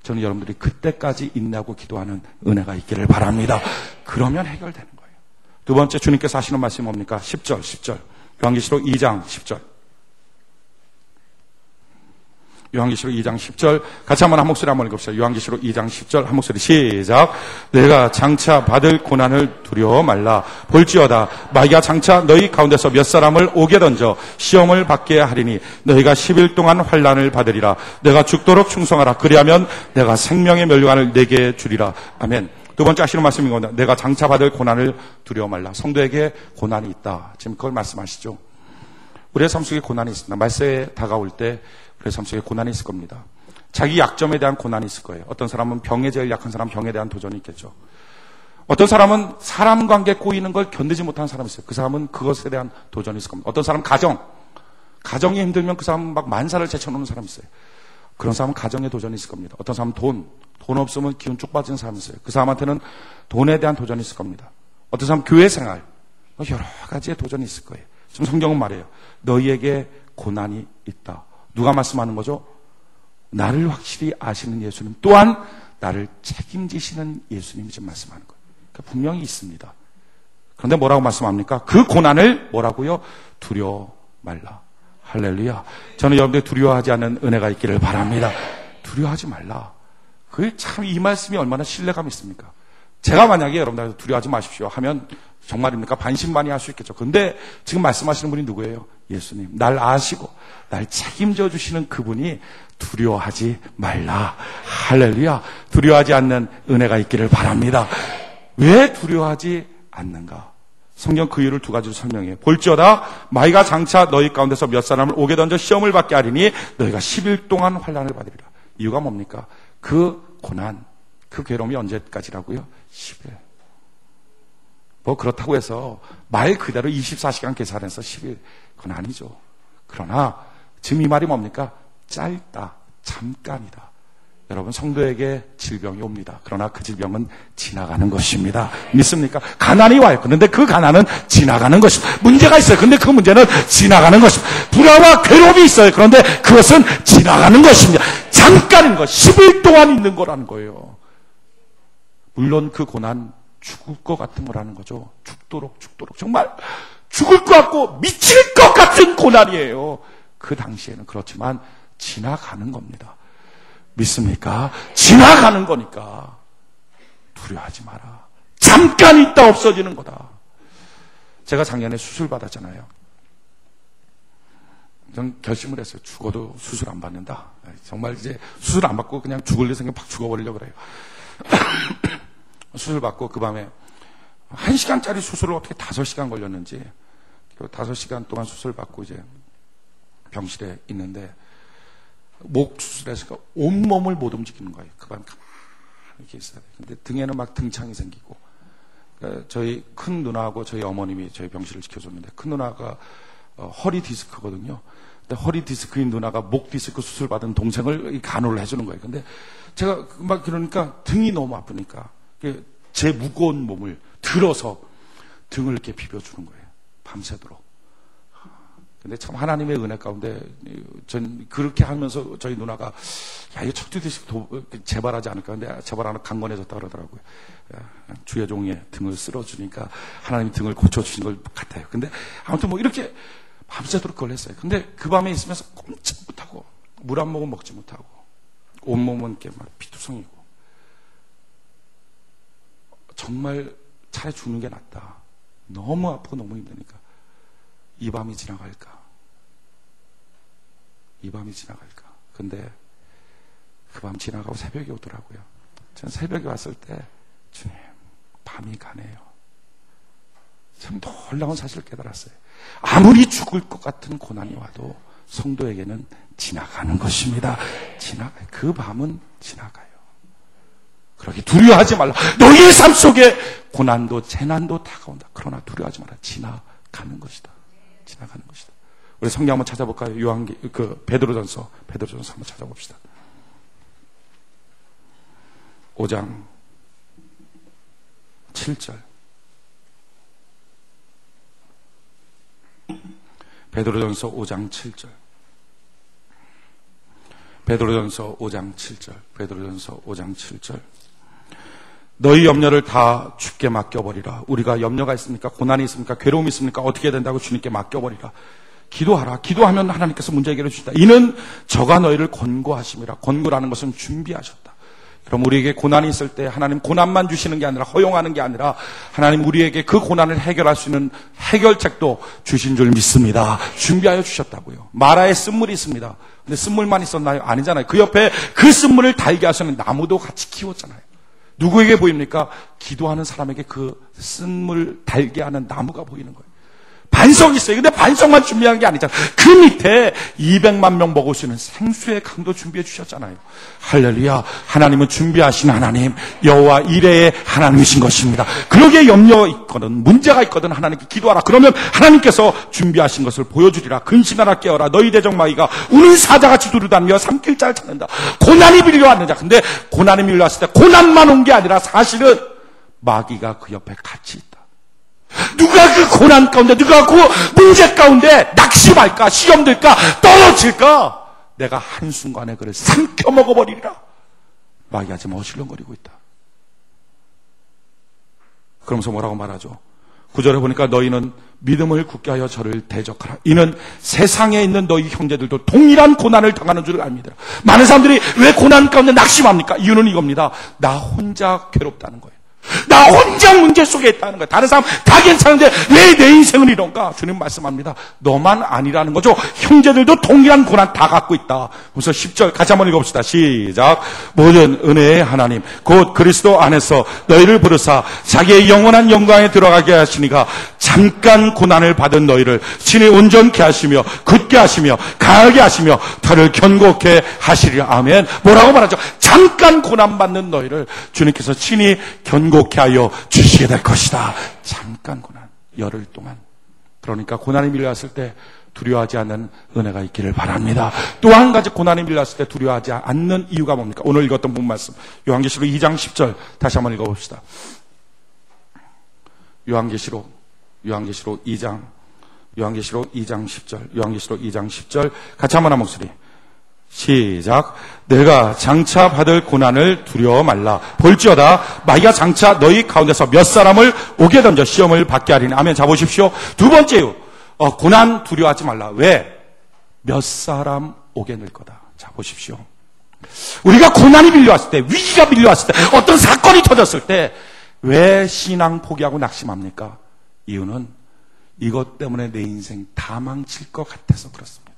저는 여러분들이 그때까지 인내하고 기도하는 은혜가 있기를 바랍니다. 그러면 해결되는 거예요. 두 번째 주님께서 하시는 말씀이 뭡니까? 10절. 요한계시록 2장 10절. 요한계시록 2장 10절 같이 한번 한 목소리 한번 읽읍시다. 요한계시록 2장 10절 한 목소리 시작. 내가 장차 받을 고난을 두려워 말라. 볼지어다 마귀가 장차 너희 가운데서 몇 사람을 옥에 던져 시험을 받게 하리니 너희가 10일 동안 환난을 받으리라. 내가 죽도록 충성하라. 그리하면 내가 생명의 멸류관을 내게 주리라. 아멘. 두 번째 하시는 말씀인 겁니다. 내가 장차 받을 고난을 두려워 말라. 성도에게 고난이 있다. 지금 그걸 말씀하시죠. 우리의 삶 속에 고난이 있습니다. 말세에 다가올 때 우리의 삶 속에 고난이 있을 겁니다. 자기 약점에 대한 고난이 있을 거예요. 어떤 사람은 병에 제일 약한 사람 병에 대한 도전이 있겠죠. 어떤 사람은 사람 관계 꼬이는 걸 견디지 못하는 사람이 있어요. 그 사람은 그것에 대한 도전이 있을 겁니다. 어떤 사람은 가정이 힘들면 그 사람은 막 만사를 제쳐놓는 사람이 있어요. 그런 사람은 가정에 도전이 있을 겁니다. 어떤 사람은 돈 없으면 기운 쭉 빠지는 사람이 있어요. 그 사람한테는 돈에 대한 도전이 있을 겁니다. 어떤 사람은 교회 생활, 여러 가지의 도전이 있을 거예요. 지금 성경은 말해요. 너희에게 고난이 있다. 누가 말씀하는 거죠? 나를 확실히 아시는 예수님 또한 나를 책임지시는 예수님이 지금 말씀하는 거예요. 그러니까 분명히 있습니다. 그런데 뭐라고 말씀합니까? 그 고난을 뭐라고요? 두려워 말라. 할렐루야. 저는 여러분들 두려워하지 않는 은혜가 있기를 바랍니다. 두려워하지 말라. 그 참 이 말씀이 얼마나 신뢰감이 있습니까? 제가 만약에 여러분들 두려워하지 마십시오 하면 정말입니까? 반신반의할 수 있겠죠. 근데 지금 말씀하시는 분이 누구예요? 예수님. 날 아시고 날 책임져 주시는 그분이 두려워하지 말라. 할렐루야. 두려워하지 않는 은혜가 있기를 바랍니다. 왜 두려워하지 않는가? 성경 그 이유를 두 가지로 설명해요. 볼지어다 마귀가 장차 너희 가운데서 몇 사람을 옥에 던져 시험을 받게 하리니 너희가 10일 동안 환난을 받으리라. 이유가 뭡니까? 그 고난, 그 괴로움이 언제까지라고요? 10일. 뭐 그렇다고 해서 말 그대로 24시간 계산해서 10일. 그건 아니죠. 그러나 지금 이 말이 뭡니까? 짧다. 잠깐이다. 여러분 성도에게 질병이 옵니다. 그러나 그 질병은 지나가는 것입니다. 믿습니까? 가난이 와요. 그런데 그 가난은 지나가는 것입니다. 문제가 있어요. 그런데 그 문제는 지나가는 것입니다. 불화와 괴로움이 있어요. 그런데 그것은 지나가는 것입니다. 잠깐인 것. 10일 동안 있는 거라는 거예요. 물론 그 고난 죽을 것 같은 거라는 거죠. 죽도록 정말 죽을 것 같고 미칠 것 같은 고난이에요. 그 당시에는 그렇지만 지나가는 겁니다. 믿습니까? 지나가는 거니까 두려워하지 마라. 잠깐 있다 없어지는 거다. 제가 작년에 수술 받았잖아요. 전 결심을 했어요. 죽어도 수술 안 받는다. 정말 이제 수술 안 받고 그냥 죽을 일 생겨 막 죽어버리려고 그래요. 수술 받고 그 밤에 1시간짜리 수술을 어떻게 5시간 걸렸는지 5시간 동안 수술 받고 이제 병실에 있는데 목 수술해서 온몸을 못 움직이는 거예요. 그 밤에 가만히 이렇게 있어야 돼요. 근데 등에는 막 등창이 생기고 그러니까 저희 큰 누나하고 저희 어머님이 저희 병실을 지켜줬는데 큰 누나가 허리 디스크거든요. 근데 허리 디스크인 누나가 목 디스크 수술 받은 동생을 간호를 해주는 거예요. 근데 제가 막 그러니까 등이 너무 아프니까 제 무거운 몸을 들어서 등을 이렇게 비벼주는 거예요. 밤새도록. 근데 참 하나님의 은혜 가운데 전 그렇게 하면서 저희 누나가 야 이거 척추디스크 재발하지 않을까. 근데 재발하면 강건해졌다 그러더라고요. 주의 종의 등을 쓸어주니까 하나님이 등을 고쳐주신 걸 같아요. 근데 아무튼 뭐 이렇게 밤새도록 그걸 했어요. 근데 그 밤에 있으면서 꼼짝 못하고 물 한 모금 먹지 못하고 온몸은 이렇게 막 피투성이고 정말 차라리 죽는 게 낫다. 너무 아프고 너무 힘드니까 이 밤이 지나갈까? 이 밤이 지나갈까? 근데 그 밤 지나가고 새벽이 오더라고요. 전 새벽에 왔을 때 주님, 밤이 가네요. 참 놀라운 사실을 깨달았어요. 아무리 죽을 것 같은 고난이 와도 성도에게는 지나가는 것입니다. 그 밤은 지나가요. 그러기 두려워하지 말라. 너희의 삶 속에 고난도 재난도 다가온다. 그러나 두려워하지 마라. 지나가는 것이다. 지나가는 것이다. 우리 성경 한번 찾아볼까요? 베드로전서 한번 찾아봅시다. 5장 7절. 베드로전서 5장 7절. 베드로전서 5장 7절. 베드로전서 5장 7절. 너희 염려를 다 주께 맡겨버리라. 우리가 염려가 있습니까? 고난이 있습니까? 괴로움이 있습니까? 어떻게 해야 된다고 주님께 맡겨버리라. 기도하라. 기도하면 하나님께서 문제 해결해 주시다. 이는 저가 너희를 권고하심이라. 권고라는 것은 준비하셨다. 그럼 우리에게 고난이 있을 때 하나님 고난만 주시는 게 아니라, 허용하는 게 아니라, 하나님 우리에게 그 고난을 해결할 수 있는 해결책도 주신 줄 믿습니다. 준비하여 주셨다고요. 마라에 쓴물이 있습니다. 근데 쓴물만 있었나요? 아니잖아요. 그 옆에 그 쓴물을 달게 하시는 나무도 같이 키웠잖아요. 누구에게 보입니까? 기도하는 사람에게 그 쓴물 달게 하는 나무가 보이는 거예요. 반석이 있어요. 근데 반석만 준비한 게 아니잖아요. 그 밑에 200만 명 먹을 수 있는 생수의 강도 준비해 주셨잖아요. 할렐루야. 하나님은 준비하신 하나님, 여호와 이레의 하나님이신 것입니다. 그러기에 염려 있거든, 문제가 있거든 하나님께 기도하라. 그러면 하나님께서 준비하신 것을 보여주리라. 근신하라, 깨어라. 너희 대적 마귀가 우는 사자같이 두루다니며 삼킬 자를 찾는다. 고난이 밀려왔느냐. 근데 고난이 밀려왔을 때 고난만 온 게 아니라 사실은 마귀가 그 옆에 같이 있다. 누가 그 고난 가운데, 누가 그 문제 가운데 낙심할까, 시험될까, 떨어질까? 내가 한순간에 그를 삼켜 먹어버리리라. 마귀가 지금 어실렁거리고 있다. 그러면서 뭐라고 말하죠? 9절에 보니까 너희는 믿음을 굳게 하여 저를 대적하라. 이는 세상에 있는 너희 형제들도 동일한 고난을 당하는 줄 압니다. 많은 사람들이 왜 고난 가운데 낙심합니까? 이유는 이겁니다. 나 혼자 괴롭다는 거예요. 나 혼자 문제 속에 있다는 거야. 다른 사람 다 괜찮은데 왜 내 인생은 이런가? 주님 말씀합니다. 너만 아니라는 거죠. 형제들도 동일한 고난 다 갖고 있다. 그래서 10절 같이 한번 읽어봅시다. 시작. 모든 은혜의 하나님 곧 그리스도 안에서 너희를 부르사 자기의 영원한 영광에 들어가게 하시니가 잠깐 고난을 받은 너희를 친히 온전케 하시며 굳게 하시며 강하게 하시며 너를 견고케 하시리라. 아멘. 뭐라고 말하죠? 잠깐 고난 받는 너희를 주님께서 친히 견고케 하여 주시게 될 것이다. 잠깐 고난, 열흘 동안. 그러니까 고난이 밀려왔을 때 두려워하지 않는 은혜가 있기를 바랍니다. 또 한 가지 고난이 밀려왔을 때 두려워하지 않는 이유가 뭡니까? 오늘 읽었던 본 말씀 요한계시록 2장 10절 다시 한번 읽어봅시다. 요한계시록 2장 10절 요한계시록 2장 10절 같이 한번 한 목소리 시작. 내가 장차 받을 고난을 두려워 말라. 볼지어다 마귀가 장차 너희 가운데서 몇 사람을 오게 던져 시험을 받게 하리니. 아멘. 자 보십시오. 두 번째 이유. 고난 두려워하지 말라. 왜? 몇 사람 오게 될 거다. 자 보십시오. 우리가 고난이 밀려왔을 때, 위기가 밀려왔을 때, 어떤 사건이 터졌을 때 왜 신앙 포기하고 낙심합니까? 이유는 이것 때문에 내 인생 다 망칠 것 같아서 그렇습니다.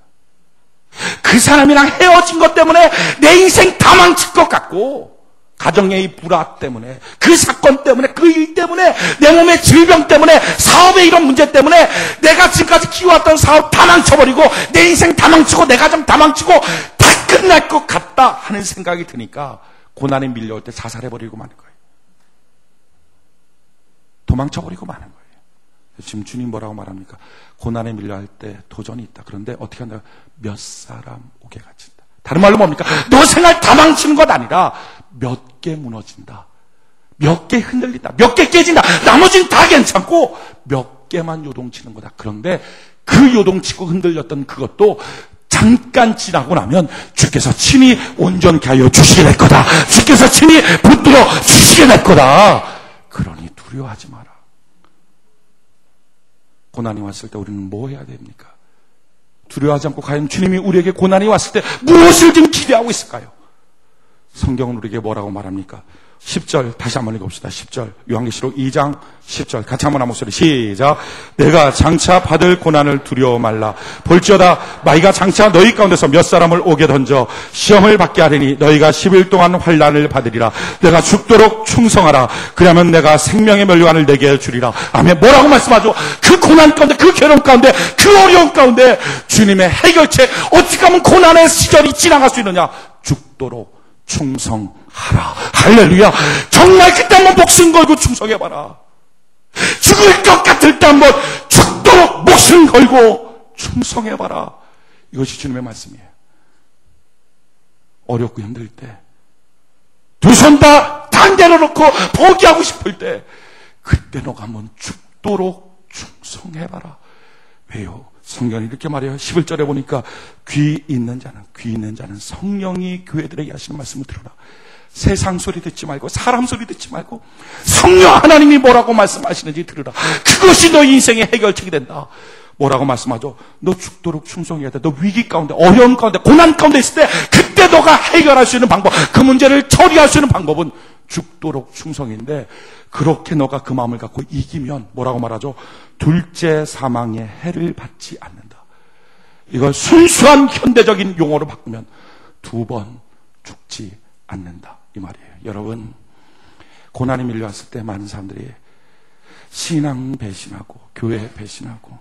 그 사람이랑 헤어진 것 때문에 내 인생 다 망칠 것 같고, 가정의 이 불화 때문에, 그 사건 때문에, 그 일 때문에, 내 몸의 질병 때문에, 사업의 이런 문제 때문에 내가 지금까지 키워왔던 사업 다 망쳐버리고 내 인생 다 망치고 내 가정 다 망치고 다 끝날 것 같다 하는 생각이 드니까 고난이 밀려올 때 자살해버리고 마는 거예요. 도망쳐버리고 마는 거예요. 지금 주님 뭐라고 말합니까? 고난에 밀려할 때 도전이 있다. 그런데 어떻게 한다? 몇 사람 오게 갇힌다. 다른 말로 뭡니까? 너 생활 다 망치는 것 아니라 몇 개 무너진다. 몇 개 흔들린다. 몇 개 깨진다. 나머지는 다 괜찮고 몇 개만 요동치는 거다. 그런데 그 요동치고 흔들렸던 그것도 잠깐 지나고 나면 주께서 친히 온전케 하여 주시게 될 거다. 주께서 친히 붙들어 주시게 될 거다. 그러니 두려워하지 마라. 고난이 왔을 때 우리는 뭐 해야 됩니까? 두려워하지 않고 과연 주님이 우리에게 고난이 왔을 때 무엇을 지금 기대하고 있을까요? 성경은 우리에게 뭐라고 말합니까? 10절 다시 한번 읽어봅시다. 10절 요한계시록 2장 10절 같이 한번 한 목소리 시작. 내가 장차 받을 고난을 두려워 말라. 볼지어다 마귀가 장차 너희 가운데서 몇 사람을 오게 던져 시험을 받게 하리니 너희가 10일 동안 환난을 받으리라. 내가 죽도록 충성하라. 그러면 내가 생명의 멸류관을 내게 주리라. 아멘. 뭐라고 말씀하죠? 그 고난 가운데, 그 괴로움 가운데, 그 어려움 가운데 주님의 해결책, 어떻게 하면 고난의 시절이 지나갈 수 있느냐? 죽도록 충성하라. 할렐루야. 정말 그때 한번 목숨 걸고 충성해봐라. 죽을 것 같을 때 한번 죽도록 목숨 걸고 충성. 충성해봐라. 이것이 주님의 말씀이에요. 어렵고 힘들 때, 두 손 다 내려놓고 포기하고 싶을 때, 그때 너가 한번 죽도록 충성해봐라. 왜요? 성경이 이렇게 말해요. 11절에 보니까 귀 있는 자는 성령이 교회들에게 하시는 말씀을 들어라. 세상 소리 듣지 말고, 사람 소리 듣지 말고, 성령 하나님이 뭐라고 말씀하시는지 들으라. 그것이 너 인생의 해결책이 된다. 뭐라고 말씀하죠? 너 죽도록 충성해야 돼. 너 위기 가운데, 어려운 가운데, 고난 가운데 있을 때, 그때 너가 해결할 수 있는 방법, 그 문제를 처리할 수 있는 방법은 죽도록 충성인데, 그렇게 너가 그 마음을 갖고 이기면 뭐라고 말하죠? 둘째 사망의 해를 받지 않는다. 이걸 순수한 현대적인 용어로 바꾸면 두 번 죽지 않는다, 이 말이에요. 여러분, 고난이 밀려왔을 때 많은 사람들이 신앙 배신하고, 교회 배신하고,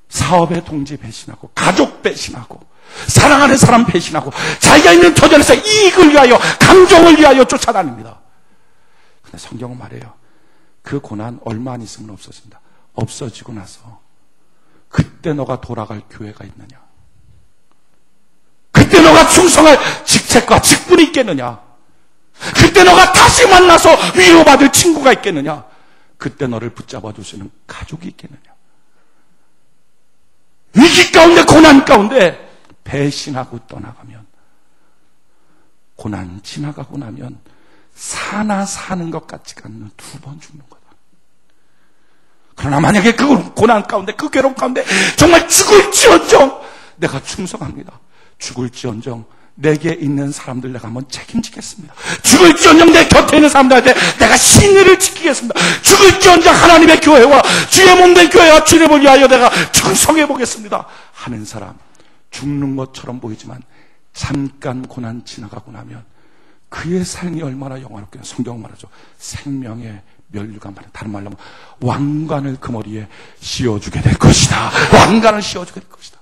사업의 동지 배신하고, 가족 배신하고, 사랑하는 사람 배신하고, 자기가 있는 터전에서 이익을 위하여, 감정을 위하여 쫓아다닙니다. 근데 성경은 말해요. 그 고난 얼마 안 있으면 없어진다. 없어지고 나서 그때 너가 돌아갈 교회가 있느냐? 그때 너가 충성할 직책과 직분이 있겠느냐? 그때 너가 다시 만나서 위로받을 친구가 있겠느냐? 그때 너를 붙잡아 줄 수 있는 가족이 있겠느냐? 위기 가운데, 고난 가운데 배신하고 떠나가면, 고난 지나가고 나면 사나 사는 것 같지가 않는 두 번 죽는 거다. 그러나 만약에 그 고난 가운데, 그 괴로움 가운데 정말 죽을지언정 내가 충성합니다. 죽을지언정 내게 있는 사람들 내가 한번 책임지겠습니다. 죽을지언정 내 곁에 있는 사람들한테 내가 신의를 지키겠습니다. 죽을지언정 하나님의 교회와 주의 몸된 교회와 주님을 위하여 내가 충성해 보겠습니다 하는 사람, 죽는 것처럼 보이지만 잠깐 고난 지나가고 나면 그의 삶이 얼마나 영화롭게, 성경은 말하죠. 생명의 면류관, 다른 말로 하면 왕관을 그 머리에 씌워주게 될 것이다. 왕관을 씌워주게 될 것이다.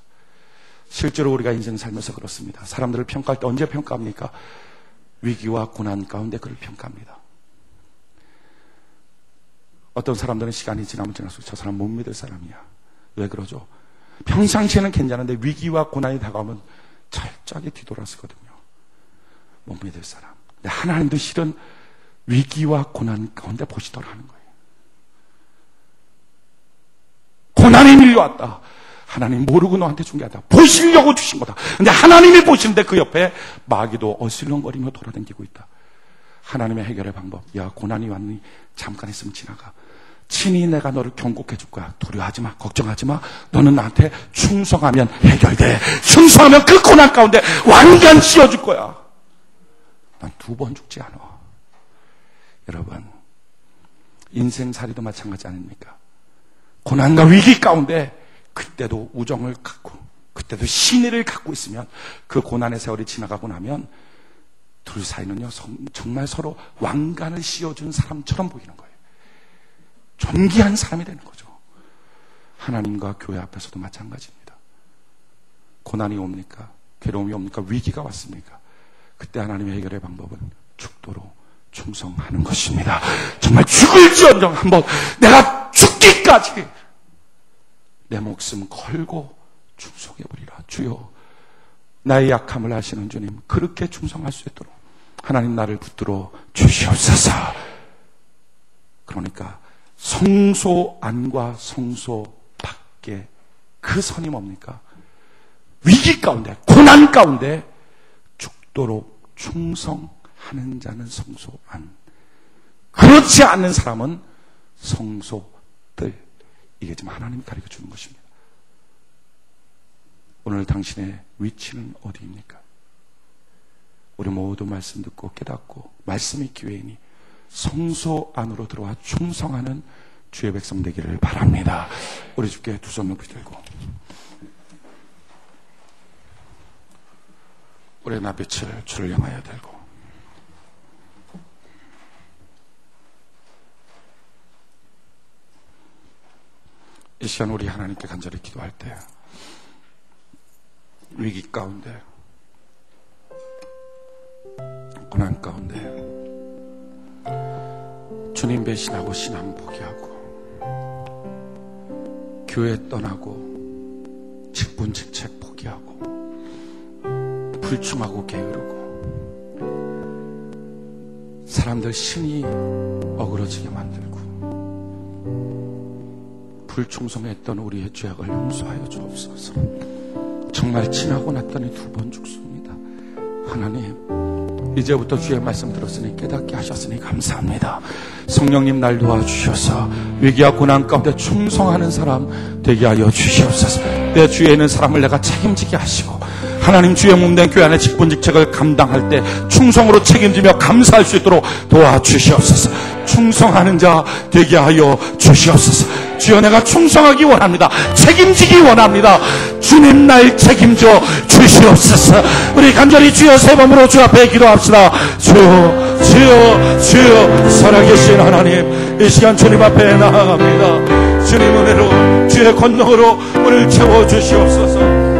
실제로 우리가 인생 살면서 그렇습니다. 사람들을 평가할 때 언제 평가합니까? 위기와 고난 가운데 그를 평가합니다. 어떤 사람들은 시간이 지나면 지날수록 저 사람 못 믿을 사람이야. 왜 그러죠? 평상시에는 괜찮은데 위기와 고난이 다가오면 철저하게 뒤돌아서거든요. 못 믿을 사람. 근데 하나님도 실은 위기와 고난 가운데 보시더라는 거예요. 고난이 밀려왔다. 하나님 모르고 너한테 준 게 아니다. 보시려고 주신 거다. 근데 하나님이 보시는데 그 옆에 마귀도 어슬렁거리며 돌아다니고 있다. 하나님의 해결의 방법. 야, 고난이 왔니? 잠깐 있으면 지나가. 친히 내가 너를 경고해 줄 거야. 두려워하지 마. 걱정하지 마. 너는 나한테 충성하면 해결돼. 충성하면 그 고난 가운데 완전 씌워줄 거야. 난 두 번 죽지 않아. 여러분, 인생살이도 마찬가지 아닙니까? 고난과 위기 가운데 그때도 우정을 갖고, 그때도 신의를 갖고 있으면 그 고난의 세월이 지나가고 나면 둘 사이는요, 정말 서로 왕관을 씌워준 사람처럼 보이는 거예요. 존귀한 사람이 되는 거죠. 하나님과 교회 앞에서도 마찬가지입니다. 고난이 옵니까? 괴로움이 옵니까? 위기가 왔습니까? 그때 하나님의 해결의 방법은 죽도록 충성하는 것입니다. 정말 죽을지언정 한번 내가 죽기까지 내 목숨 걸고 충성해버리라. 주여, 나의 약함을 아시는 주님, 그렇게 충성할 수 있도록 하나님 나를 붙들어 주시옵소서. 그러니까 성소 안과 성소 밖에 그 선이 뭡니까? 위기 가운데, 고난 가운데 죽도록 충성하는 자는 성소 안, 그렇지 않는 사람은 성소들. 이게 지금 하나님이 가르쳐 주는 것입니다. 오늘 당신의 위치는 어디입니까? 우리 모두 말씀 듣고 깨닫고 말씀이 기회이니 성소 안으로 들어와 충성하는 주의 백성 되기를 바랍니다. 우리 주께 두 손 높이 들고 우리의 낯빛을 주를 향하여 들고 이 시간 우리 하나님께 간절히 기도할 때 위기 가운데, 고난 가운데 주님 배신하고 신앙 포기하고 교회 떠나고 직분 직책 포기하고 불충하고 게으르고 사람들 신이 어그러지게 만들고 불충성했던 우리의 죄악을 용서하여 주옵소서. 정말 지나고 났더니 2번 죽습니다. 하나님, 이제부터 주의 말씀 들었으니 깨닫게 하셨으니 감사합니다. 성령님 날 도와주셔서 위기와 고난 가운데 충성하는 사람 되게 하여 주시옵소서. 내 주위에 있는 사람을 내가 책임지게 하시고 하나님 주의 몸된 교회 안에 직분직책을 감당할 때 충성으로 책임지며 감사할 수 있도록 도와주시옵소서. 충성하는 자 되게 하여 주시옵소서. 주여, 내가 충성하기 원합니다. 책임지기 원합니다. 주님 날 책임져 주시옵소서. 우리 간절히 주여 3번으로 주 앞에 기도합시다. 주여, 주여, 주여. 살아계신 하나님, 이 시간 주님 앞에 나아갑니다. 주님 은혜로 주의 권능으로 오늘 채워주시옵소서.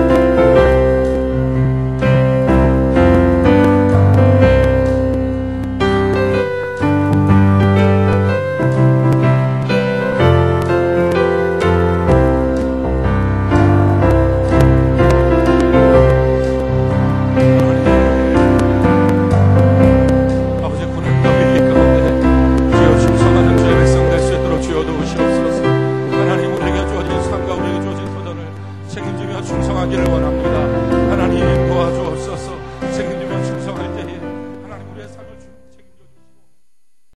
주여 충성하는 주의 백성 될 수 있도록 주여 도우시옵소서.